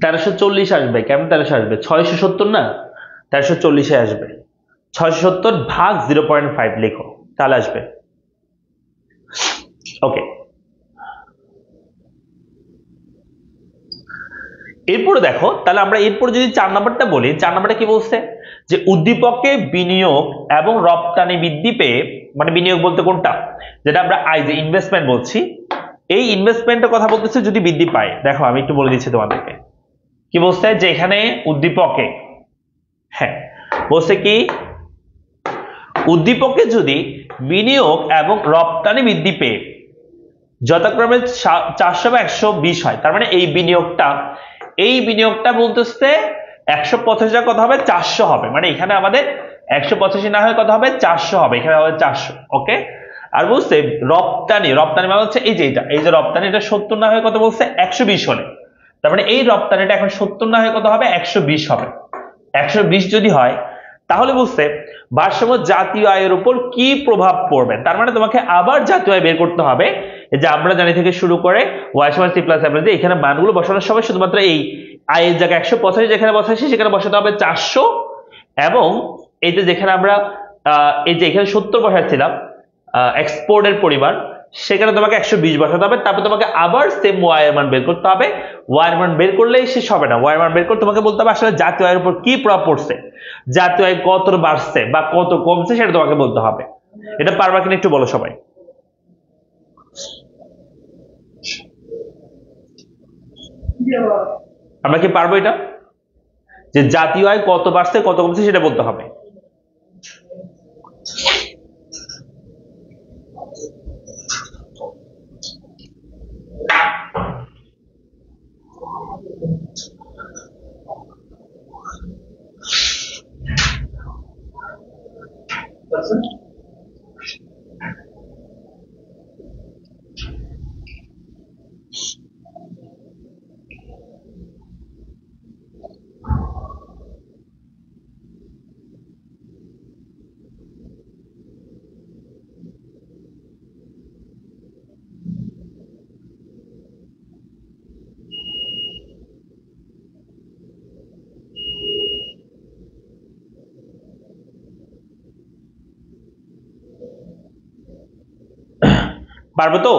তেরোশো চল্লিশ আসবে। কেমন 1300 আসবে? 670 না, 1340-এ আসবে। 670 ভাগ 0.5 লিখো, তাহলে আসবে। ওকে, এরপরে দেখো, তাহলে আমরা এরপরে যদি 4 নাম্বারটা বলি, 4 নাম্বারটা কি বলছে? যে উদ্দীপকে বিনিয়োগ এবং রপ্তানি বৃদ্ধি পেয়ে, মানে বিনিয়োগ বলতে কোনটা, যেটা আমরা আই যে ইনভেস্টমেন্ট বলছি, এই ইনভেস্টমেন্টের কথা বলতেছে যদি বৃদ্ধি পায়। দেখো আমি একটু বলে দিচ্ছি তোমাদেরকে কি বলছে, যে এখানে উদ্দীপকে, হ্যাঁ বলছে কি, উদ্দীপকে যদি বিনিয়োগ এবং রপ্তানি বৃদ্ধি পেয়ে যথাক্রমে 400 বা 120 হয়, তার মানে এই বিনিয়োগটা বলতেছে 185 টাকা কত হবে? 400 হবে। মানে এখানে আমাদের 185 না হয় কত হবে? 400 হবে। এখানে হবে 400। ওকে, আর বলছে রপ্তানি মানে হচ্ছে এই যে এই যে রপ্তানি, এটা 70 না হয় কত বলছে? 120 হলে। তার মানে এই রপ্তানিটা এখন 70 না হয় কত হবে? 120 হবে। 120 যদি হয়, তাহলে বুঝতে ভারসাম্য জাতীয় আয়ের উপর কি প্রভাব পড়বে। তার মানে তোমাকে আবার জাতীয় আয় বের করতে হবে। এই যে আমরা জানি থেকে শুরু করে ওয়াই সমান সি প্লাস এফ, এখানে মানগুলো বসানোর সময় শুধুমাত্র এই আয়ের জায়গায় 185 যেখানে বসাইছি সেখানে বসাতে হবে 400, এবং এই যে যেখানে আমরা এই যে এখানে 70 বসাচ্ছিলাম এক্সপোর্টের পরিমাণ, সেখানে তোমাকে 120 বসাতে হবে। তারপর তোমাকে আবার সেম ওয়াই এর মান বের করতে হবে। ওয়াই এর মান বের করলেই শেষ হবে না, ওয়াই এর মান বের করে তোমাকে বলতে হবে আসলে জাতীয় আয়ের উপর কি প্রভাব পড়ছে, জাতীয় আয় কত বাড়ছে বা কত কমছে সেটা তোমাকে বলতে হবে। এটা পারবা কিনা একটু বলো সবাই। আমরা কি পারবো এটা, যে জাতীয় আয় কত বাড়ছে কত কমছে সেটা বলতে হবে? পারবো তো?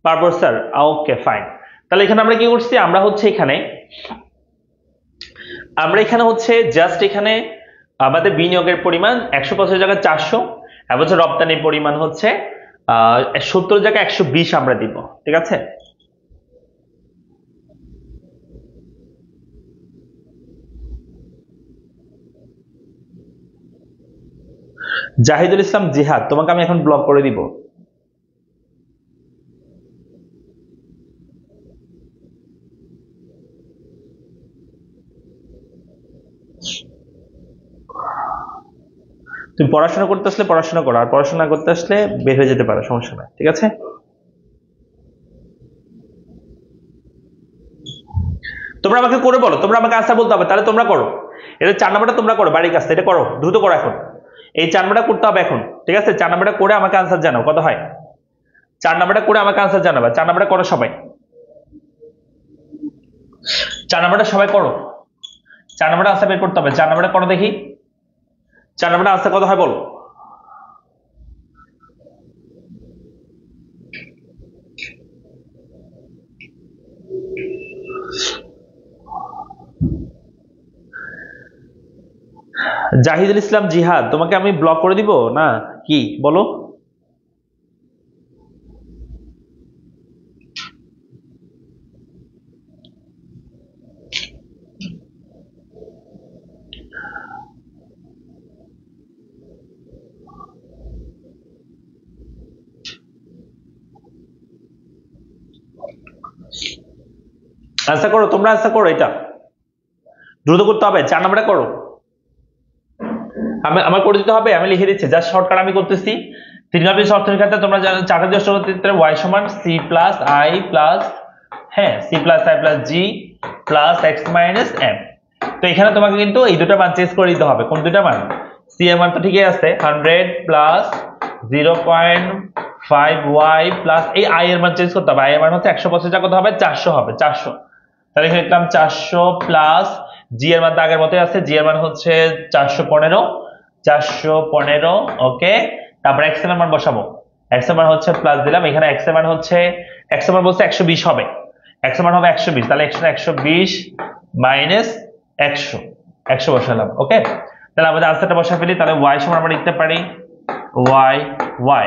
পারবো স্যার, ওকে ফাইন। তাহলে এখানে আমরা কি করছি, আমরা এখানে হচ্ছে জাস্ট এখানে আমাদের বিনিয়োগের পরিমাণ 185 জায়গায় 400, এবং রপ্তানির পরিমাণ হচ্ছে 70 জায়গায় 120 আমরা দিব। ঠিক আছে, জাহিদুল ইসলাম জিহাদ, তোমাকে আমি এখন ব্লক করে দিব। তুমি পড়াশোনা করতে আসলে পড়াশোনা করো, আর পড়াশোনা করতে আসলে বের হয়ে যেতে পারো, সমস্যা নাই। ঠিক আছে, তোমরা আমাকে করে বলো, তোমরা আমাকে আনসার বলতে হবে, তাহলে তোমরা করো। এটা 4 নাম্বারটা তোমরা করো, বাড়ির কাজটা এটা করো, দ্রুত করো এখন। এই 4 নাম্বারটা করতে হবে এখন। ঠিক আছে, 4 নাম্বারটা করে আমাকে আনসার জানাও কত হয়। 4 নাম্বারটা করে আমাকে আনসার জানাবা। 4 নাম্বারটা করো সবাই, 4 নাম্বারটা সবাই করো। 4 নাম্বারটা আনসার বের করতে হবে। 4 নাম্বারটা করো দেখি, 4 নাম্বারটা আনসার কত হয় বলো। জাহিদুল ইসলাম জিহাদ, তোমাকে আমি ব্লক করে দিব না কি বলো? আনসার করো, তোমরা আনসার করো, এটা দ্রুত করতে হবে, 4 নম্বরে করো। আমার করে দিতে হবে, আমি লিখে দিচ্ছি, জাস্ট শর্টকাট আমি করতেছি। ত্রিকোণমিতিক অর্থনীতির ক্ষেত্রে তোমরা জানো চারটি দৃষ্টিতে y সমান c প্লাস i প্লাস, হ্যাঁ, c plus i plus g plus x minus m। তো এখানে তোমাকে কিন্তু এই দুটো মান চেঞ্জ করে দিতে হবে। কোন দুটো মান? c এর মান তো ঠিকই আছে, 100 প্লাস 0.5y প্লাস এই i এর মান চেঞ্জ করতে হবে। i এর মান হচ্ছে 125, কত হবে? 400 হবে, 400। তাহলে এখানে লিখলাম 400 প্লাস g এর মান তো আগের মতোই আছে, g এর মান হচ্ছে 415, 415, ওকে। তারপর x এর মান বসাবো, x এর মান হচ্ছে প্লাস দিলাম, এখানে x এর মান হচ্ছে, x এর মান বলছে 120 হবে, x এর মান হবে 120, তাহলে 120 মাইনাস 100, 100 বসালাম, ওকে। তাহলে আমাদের আনসারটা বসা ফেলি, তাহলে y সমান আমরা লিখতে পারি y, y,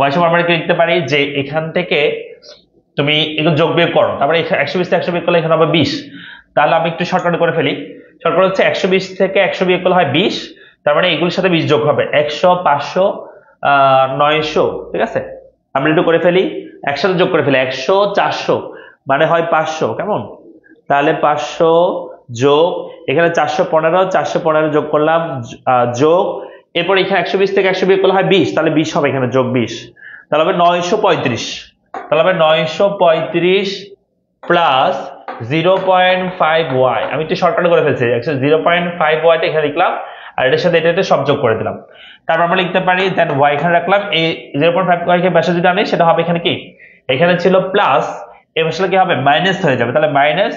y সমান আমরা কি লিখতে পারি যে এখান থেকে তুমি এগুলো যোগ বিয়োগ করো, তারপরে 120 থেকে 100 বিয়োগ করলে এখানে হবে 20। তাহলে আমি একটু শর্টকাট করে ফেলি, শর্টকাট হচ্ছে 120 থেকে 100 বিয়োগ করলে হয় 20, তার মানে এগুলোর সাথে 20 যোগ হবে, 100, 500, 900, ঠিক আছে। আমরা একটু করে ফেলি, একসাথে যোগ করে ফেলি, 100, 400 মানে হয় 500, কেমন? তাহলে 500 যোগ, এখানে 415, 415 যোগ করলাম, যোগ, এরপর এখানে 120 থেকে 100 বিয়োগ করলে হয় 20, তাহলে 20 হবে এখানে, যোগ 20, তাহলে হবে 935, তাহলে হবে 935 প্লাস 0.5y, আমি একটু শর্টকাট করে ফেলছি, 0.5y টা এখানে লিখলাম, আর এটার সাথে এটা সব যোগ করে দিলাম। তারপর আমরা লিখতে পারি দেন y এখানে রাখলাম, এই 0.5y কে পাশে যদি আনি সেটা হবে এখানে কি, এখানে ছিল প্লাস, এর পাশে কি হবে? মাইনাস হয়ে যাবে, তাহলে মাইনাস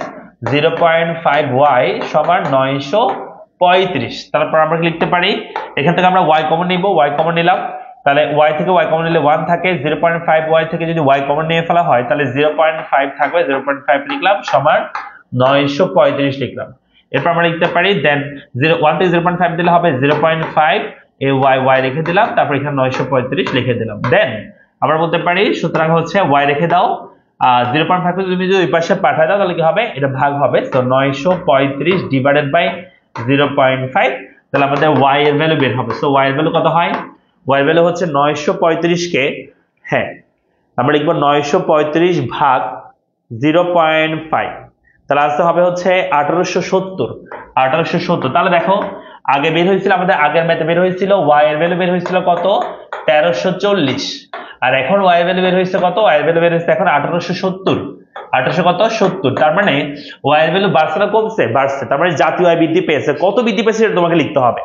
0.5y সমান 935। তারপর আমরা লিখতে পারি, এখান থেকে আমরা y কমন নিব, y কমন নিলাম, তাহলে y থেকে y কমন নিলে 1 থাকে, 0.5y থেকে যদি y কমন নিয়ে ফেলা হয় তাহলে 0.5 থাকবে, 0.5 লিখলাম সমান 935 লিখলাম। এরপর আমরা লিখতে পারি দেন 1 থেকে 0.5 দিলে হবে 0.5, এই y রেখে দিলাম, তারপর এখানে 935 লিখে দিলাম। দেন আমরা বলতে পারি সুতরাং হচ্ছে y রেখে দাও, 0.5 তুমি যদি ওই পাশে পাঠায় দাও তাহলে কি হবে? এটা ভাগ হবে, তো 935 ডিভাইডেড বাই 0.5, তাহলে আমাদের y এর ভ্যালু বের হবে। সো y এর ভ্যালু কত হয়? y এর ভ্যালু হচ্ছে 935 কে, হ্যাঁ, আমরা লিখবো 935 ভাগ 0.5, তাহলে আসতে হবে হচ্ছে 1870, 1870। তাহলে দেখো আগে বের হয়েছিল, আমাদের আগের ম্যাথে বের হয়েছিল y এর ভ্যালু বের হয়েছিল কত? 1340, আর এখন y এর ভ্যালু বের হয়েছে কত? y এর ভ্যালু বের হয়েছে এখন 1870, 1870, তার মানে y এর ভ্যালু বাড়ছে না কমছে? বাড়ছে, তার মানে জাতীয় আয় বৃদ্ধি পেয়েছে। কত বৃদ্ধি পেয়েছে সেটা তোমাকে লিখতে হবে,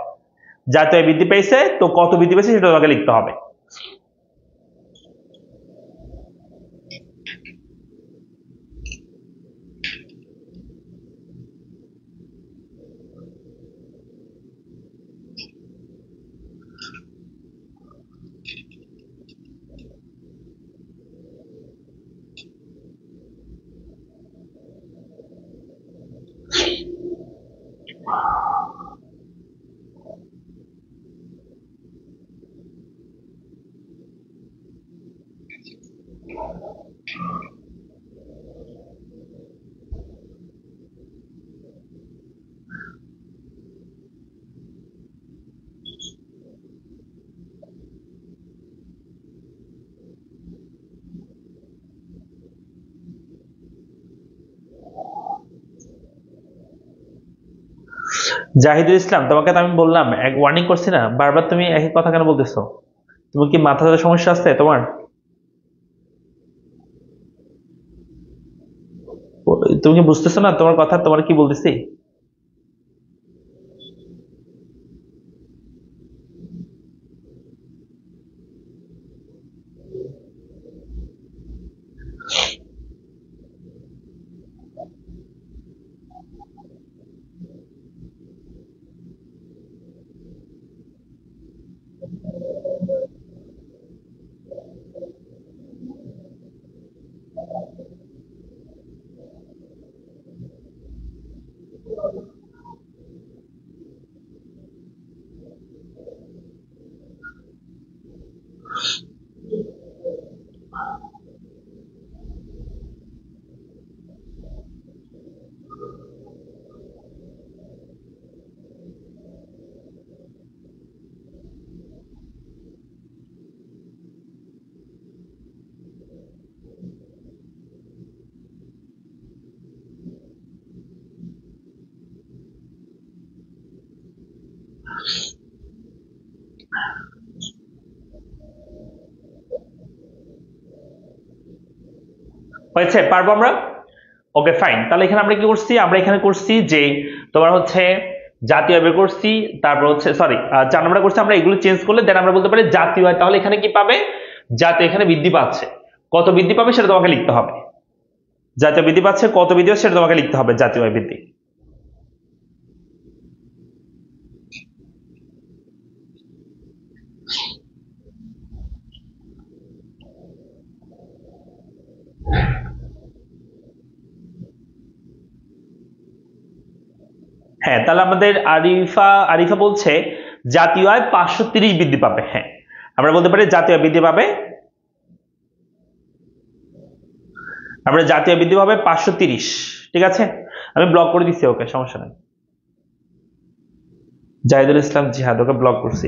জাতীয় আয় বৃদ্ধি পেয়েছে, তো কত বৃদ্ধি পেয়েছে সেটা তোমাকে লিখতে হবে। জাহিদুল ইসলাম, তোমাকে তো আমি বললাম, এক ওয়ার্নিং করছি না, বারবার তুমি একই কথা কেন বলতেছো? তুমি কি মাথাতে সমস্যা আছে তোমার? তুমি কি বুঝতেছো না তোমার কথা, তোমার কি বলতেছি? হয়েছে? পারবো আমরা? Okay fine. তাহলে এখানে আমরা কি করছি, আমরা এখানে করছি যে তোমার হচ্ছে জাতীয় আয় বের করছি, তারপর হচ্ছে সরি 4 নম্বরটা করছি আমরা, এগুলো চেঞ্জ করলে দেন আমরা বলতে পারি জাতীয় আয়। তাহলে এখানে কি পাবে, জাতীয় এখানে বৃদ্ধি পাচ্ছে, কত বৃদ্ধি পাবে সেটা তোমাকে লিখতে হবে। জাতীয় বৃদ্ধি পাচ্ছে, কত বৃদ্ধি পাচ্ছে সেটা তোমাকে লিখতে হবে, জাতীয় আয় বৃদ্ধি। হ্যাঁ, তাহলে আমাদের আরিফা আরিফা বলছে জাতীয় আয় 530 বৃদ্ধি পাবে। হ্যাঁ, আমরা বলতে পারি জাতীয় আয় বৃদ্ধি পাবে, আমরা জাতীয় আয় বৃদ্ধি পাবে 530। ঠিক আছে, আমি ব্লক করে দিচ্ছি, ওকে সমস্যা নেই। জাহিদুল ইসলাম জিহাদ, ওকে ব্লক করছি।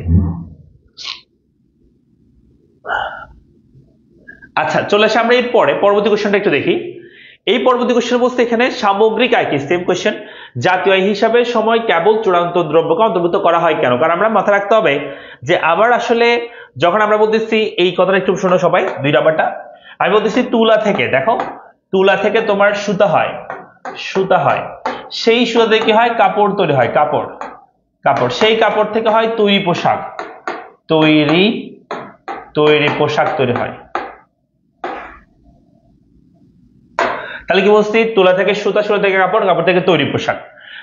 আচ্ছা, চলে আসে আমরা এর পরে পরবর্তী কোশ্চেনটা একটু দেখি। এই পরবর্তী কোশ্চেন বলতে এখানে সামগ্রিক আয় কি, সেম কোশ্চেন। জাতীয় আয় হিসাবে সময় কেবল চূড়ান্ত দ্রব্যকে অন্তর্ভুক্ত করা হয় কেন? কারণ আমরা মাথায় রাখতে হবে যে আবার আসলে যখন আমরা বলতেছি, এই কথাটা একটু শোনো সবাই, 2 নাম্বারটা আমি বলতেছি তুলা থেকে, দেখো তুলা থেকে তোমার সুতা হয়, সুতা হয়, সেই সুতা থেকে কি হয়, কাপড় তৈরি হয়, কাপড়, কাপড়, সেই কাপড় থেকে হয় তৈরি পোশাক, তৈরি তৈরি পোশাক তৈরি হয়। তাহলে কি বলছি, তুলা থেকে সুতা, সুতা থেকে কাপড়, কাপড় থেকে তৈরি পোশাক।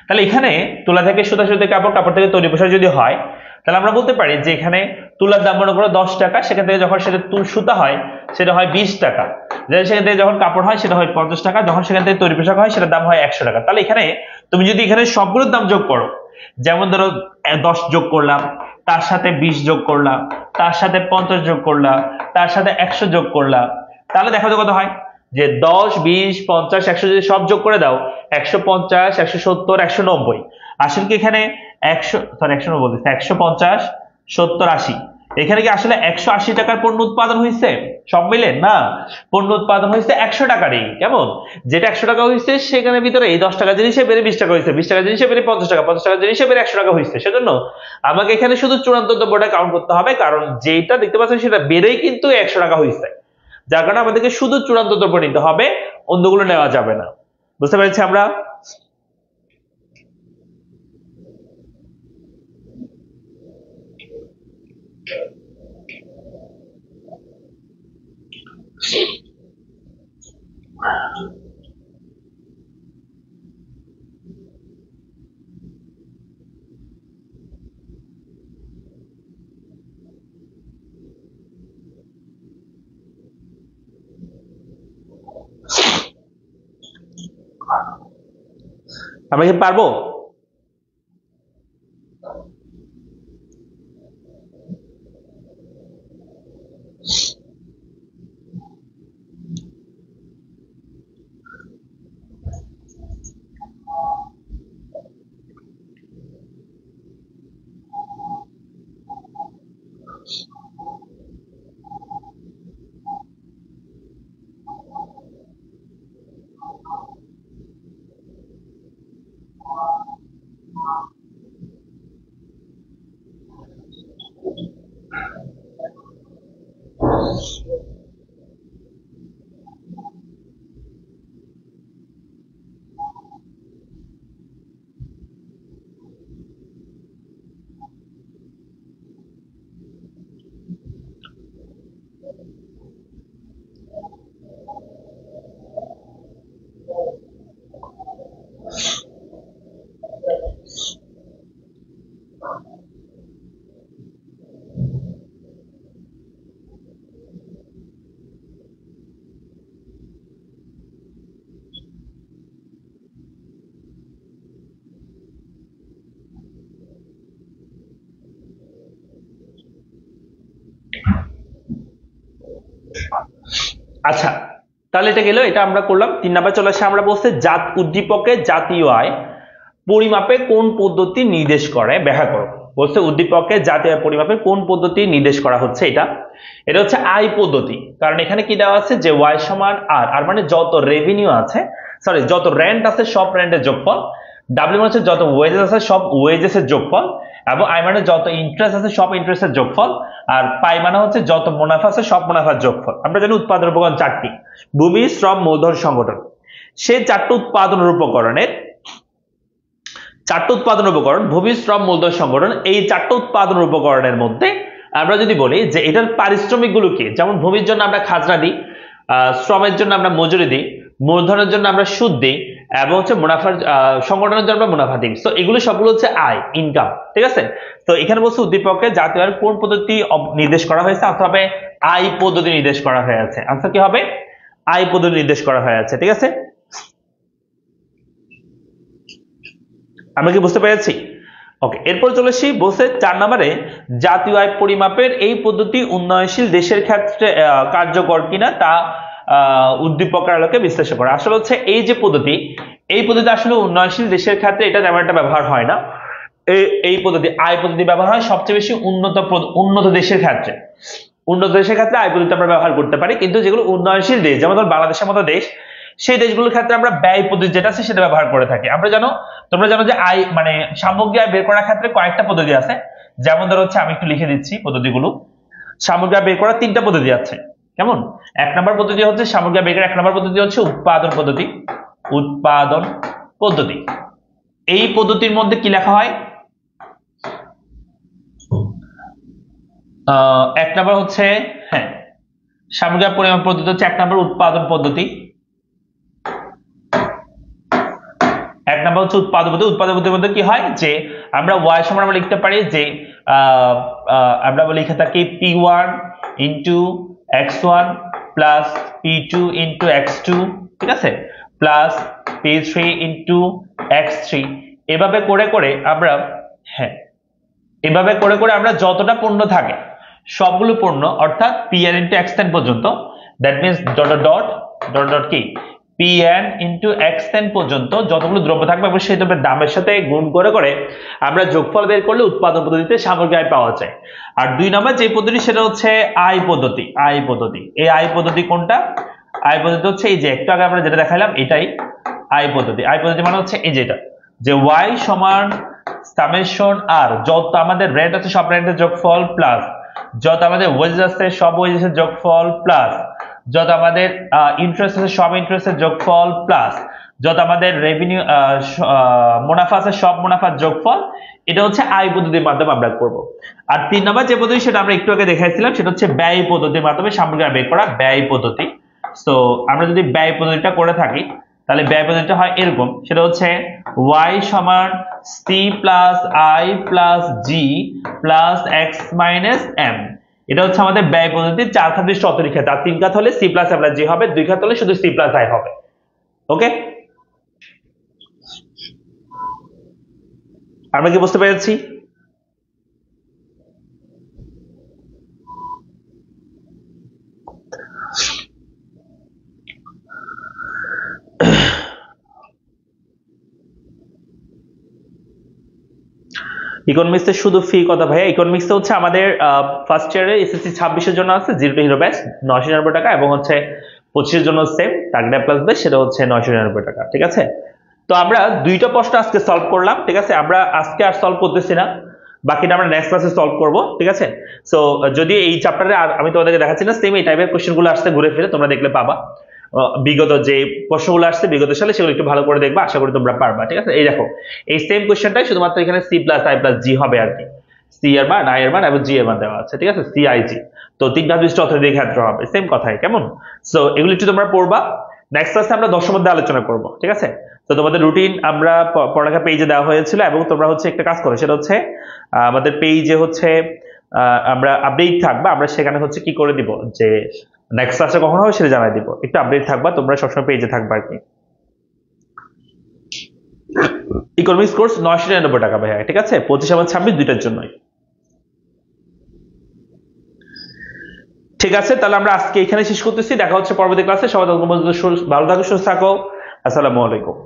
তাহলে এখানে তুলা থেকে সুতা, সুতা থেকে কাপড়, কাপড় থেকে তৈরি পোশাক যদি হয়, তাহলে আমরা বলতে পারি যে এখানে তুলার দাম মনে করো 10 টাকা, সেখান থেকে যখন সেটা সুতা হয় সেটা হয় 20 টাকা, সেখান থেকে যখন কাপড় হয় সেটা হয় 50 টাকা, যখন সেখান থেকে তৈরি পোশাক হয় সেটার দাম হয় 100 টাকা। তাহলে এখানে তুমি যদি এখানে সবগুলোর দাম যোগ করো, যেমন ধরো 10 যোগ করলাম, তার সাথে 20 যোগ করলাম, তার সাথে 50 যোগ করলাম, তার সাথে 100 যোগ করলাম, তাহলে দেখো তো কত হয়, যে 10, 20, 50, 100 যদি সব যোগ করে দাও, 150, 170, 190। আসলে কি এখানে 190 বলতেছে, 150, 70, 80, এখানে কি আসলে 180 টাকার পণ্য উৎপাদন হয়েছে সব মিলে? না, পণ্য উৎপাদন হয়েছে 100 টাকারই। কেমন, যেটা 100 টাকা হয়েছে সেখানে ভিতরে এই 10 টাকা জিনিসে বেড়ে 20 টাকা হয়েছে, 20 টাকা জিনিসে বেড়ে 50 টাকা, 50 টাকা জিনিসে বেড়ে 100 টাকা হয়েছে। সেজন্য আমাকে এখানে শুধু চূড়ান্ত দ্রব্যটা কাউন্ট করতে হবে, কারণ যেটা দেখতে পাচ্ছেন সেটা বেড়েই কিন্তু 100 টাকা হয়েছে, যার কারণে আমাদেরকে শুধু চূড়ান্ত দ্রব্য নিতে হবে, অন্যগুলো নেওয়া যাবে না। বুঝতে পেরেছি আমরা? আমরা কি পারবো? আচ্ছা, তাহলে এটা গেল, এটা আমরা করলাম। 3 নাম্বার চলে আসে, আমরা বলছি জাত উদ্দীপকের জাতীয় আয় পরিমাপে কোন পদ্ধতি নির্দেশ করে ব্যাখ্যা করো। বলছে উদ্দীপকের জাতীয় আয় পরিমাপে কোন পদ্ধতি নির্দেশ করা হচ্ছে, এটা এটা হচ্ছে আয় পদ্ধতি। কারণ এখানে কি দেওয়া আছে, যে ওয়াই সমান আর, আর মানে যত রেভিনিউ আছে, সরি যত রেন্ট আছে সব রেন্টের যোগফল, ডাব্লিউ মানে হচ্ছে যত ওয়েজেস আছে সব ওয়েজেস এর যোগফল, এবং আই মানে যত ইন্টারেস্ট আছে সব ইন্টারেস্টের যোগফল, আর পাই মানে হচ্ছে যত মুনাফা আছে সব মুনাফার যোগফল। আমরা জানি উৎপাদন উপকরণ চারটি, ভূমি, শ্রম, মূলধন, সংগঠন। সেই চারটি উৎপাদনের উপকরণের ভূমি, শ্রম, মূলধন, সংগঠন, এই চারটি উৎপাদনের উপকরণের মধ্যে আমরা যদি বলি যে এটার পারিশ্রমিক গুলো কি, যেমন ভূমির জন্য আমরা খাজনা দিই, শ্রমের জন্য আমরা মজুরি দিই, মূলধনের জন্য আমরা সুদ দিই, এবং হচ্ছে মুনাফার সংগঠনের জন্য আমরা মুনাফা দিই। তো এগুলো সবগুলো হচ্ছে আয়, ইনকাম, ঠিক আছে। তো এখানে বলছে উদ্দীপকে জাতীয় আয়ের কোন পদ্ধতি নির্দেশ করা হয়েছে, অথবা আয় পদ্ধতি নির্দেশ করা হয়েছে। আনসার কি হবে? আয় পদ্ধতি নির্দেশ করা হয়েছে, ঠিক আছে। আমরা কি বুঝতে পেরেছি? ওকে, এরপর চলে আসি, বলছে 4 নম্বরে জাতীয় আয় পরিমাপের এই পদ্ধতি উন্নয়নশীল দেশের ক্ষেত্রে কার্যকর কিনা তা উদ্দীপকের আলোকে বিশ্লেষণ করা। আসলে হচ্ছে এই যে পদ্ধতি, এই পদ্ধতি আসলে উন্নয়নশীল দেশের ক্ষেত্রে এটা তেমন একটা ব্যবহার হয় না। এই পদ্ধতি, আয় পদ্ধতি ব্যবহার হয় সবচেয়ে বেশি উন্নত দেশের ক্ষেত্রে। উন্নত দেশের ক্ষেত্রে আয় পদ্ধতি আমরা ব্যবহার করতে পারি, কিন্তু যেগুলো উন্নয়নশীল দেশ, যেমন ধর বাংলাদেশের মতো দেশ, সেই দেশগুলোর ক্ষেত্রে আমরা ব্যয় পদ্ধতি যেটা আছে সেটা ব্যবহার করে থাকি। তোমরা জানো যে আয় মানে সামগ্রিক আয় বের করার ক্ষেত্রে কয়েকটা পদ্ধতি আছে। যেমন ধরো হচ্ছে, আমি একটু লিখে দিচ্ছি পদ্ধতিগুলো। সামগ্রিক আয় বের করার 3টা পদ্ধতি আছে। কেমন? 1 নম্বর পদ্ধতি হচ্ছে সামগ্রিক আয় বের করার 1 নম্বর পদ্ধতি হচ্ছে উৎপাদন পদ্ধতি। উৎপাদন পদ্ধতি, এই পদ্ধতির মধ্যে কি লেখা হয়? 1 নম্বর হচ্ছে, হ্যাঁ, সামগ্রিক আয় পরিমাপ পদ্ধতি হচ্ছে 1 নম্বর উৎপাদন পদ্ধতি। 1 নম্বর হচ্ছে উৎপাদন পদ্ধতি। উৎপাদন পদ্ধতির মধ্যে কি হয় যে আমরা y সমান আমরা লিখতে পারি যে আমরা লিখে থাকি p1 into x1 plus p2 into x2, ঠিক আছে, প্লাস p3 ইনটু x3। এভাবে করে করে আমরা, হ্যাঁ, এভাবে করে করে আমরা যতটা পণ্য থাকে সবগুলো পণ্য, অর্থাৎ pn ইনটু xn পর্যন্ত, that means dot dot dot dot কি pn ইনটু xn পর্যন্ত যতগুলো দ্রব্য থাকবে এবং সেই দ্রব্যের দামের সাথে গুণ করে করে আমরা যোগফল বের করলে উৎপাদন পদ্ধতিতে সামগ্রিক আয় পাওয়া যায়। আর 2 নম্বর যে পদ্ধতি সেটা হচ্ছে আয় পদ্ধতি। আয় পদ্ধতি, এই আয় পদ্ধতি কোনটা? আয় পদ্ধতি হচ্ছে এই যে একটু আগে আমরা যেটা দেখাইলাম, এটাই আয় পদ্ধতি। আয় পদ্ধতি মানে হচ্ছে এই যেটা, যে y সমান সামেশন আর যত আমাদের রেট আছে সব রেটের যোগফল প্লাস যত আমাদের ওয়েজেস আছে সব ওয়েজেসের যোগফল প্লাস যত আমাদের ইন্টারেস্ট আছে সব ইন্টারেস্টের যোগফল প্লাস যত আমাদের রেভিনিউ মুনাফা আছে সব মুনাফার যোগফল। এটা হচ্ছে আয় পদ্ধতির মাধ্যমে আমরা করব। আর 3 নম্বর যে পদ্ধতি সেটা আমরা একটু আগে দেখাইছিলাম, সেটা হচ্ছে ব্যয় পদ্ধতির মাধ্যমে সামগ্রিক আয় বের করা, ব্যয় পদ্ধতি। তো আমরা যদি ব্যয় পদ্ধতিটা করে থাকি তাহলে ব্যয় পদ্ধতিটা হয় এরকম, সেটা হচ্ছে y সমান c plus i plus g plus x minus m। এটা হচ্ছে আমাদের ব্যয় পদ্ধতির 4 ঘাত বিশিষ্ট অতিরিক্ত ক্ষেত্র। আর 3 ঘাত হলে c plus i plus g হবে, 2 ঘাত হলে শুধু c প্লাস i হবে। ওকে, আমরা কি বুঝতে পেরেছি? ইকোনমিক্সে শুধু ফি কথা ভাইয়া, ইকোনমিক্সে হচ্ছে আমাদের ফার্স্ট ইয়ারে এসএসসি 26-এর জন্য আছে 0 টু হিরো ব্যাচ 999 টাকা, এবং হচ্ছে 25-এর জন্য সেম টার্গেট প্লাস ব্যাচ, সেটা হচ্ছে 999 টাকা, ঠিক আছে। তো আমরা 2টা প্রশ্ন আজকে সলভ করলাম, ঠিক আছে। আমরা আজকে আর সলভ করতেছি না, বাকিটা আমরা নেক্সট ক্লাসে সলভ করব, ঠিক আছে। সো যদি এই চ্যাপ্টারে আর আমি তোমাদেরকে দেখাচ্ছি না, সেম এই টাইপের কোশ্চেনগুলো আসছে ঘুরে ফিরে, তোমরা দেখলে পাবা। বিগত যে প্রশ্নগুলো আসছে বিগত সালে সেগুলো একটু ভালো করে দেখবা, আশা করি তোমরা পারবা, ঠিক আছে। এই দেখো, এই সেম কোশ্চেনটাই শুধুমাত্র এখানে c plus i plus g হবে আর কি। c এর মান, i এর মান এবং g এর মান দেওয়া আছে, ঠিক আছে, c i g। তো 3 ঘাত বিশিষ্ট অর্থনৈতিক ক্ষেত্র হবে, সেম কথাই, কেমন? সো এগুলো একটু তোমরা পড়বা, নেক্সট ক্লাসে আমরা 10 মধ্যে আলোচনা করব, ঠিক আছে। তো তোমাদের রুটিন আমরা পড়ালেখা পেজে দেওয়া হয়েছিল, এবং তোমরা হচ্ছে একটা কাজ করো, সেটা হচ্ছে আমাদের পেজে হচ্ছে আমরা আপডেট থাকবা, আমরা সেখানে হচ্ছে কি করে দিব যে নেক্সট ক্লাসে কখন হবে সেটা জানাই দিব, একটু আপডেট থাকবা, তোমরা সবসময় পেজে থাকবা আর কি। ইকোনমিক্স কোর্স 999 টাকা ভাইয়া, ঠিক আছে, 25 এবং 26 দুইটার জন্যই। ঠিক আছে, তাহলে আমরা আজকে এখানে শেষ করতেছি, দেখা হচ্ছে পরবর্তী ক্লাসে। সবাই ভালো থাকো, সুস্থ থাকো, আসসালামু আলাইকুম।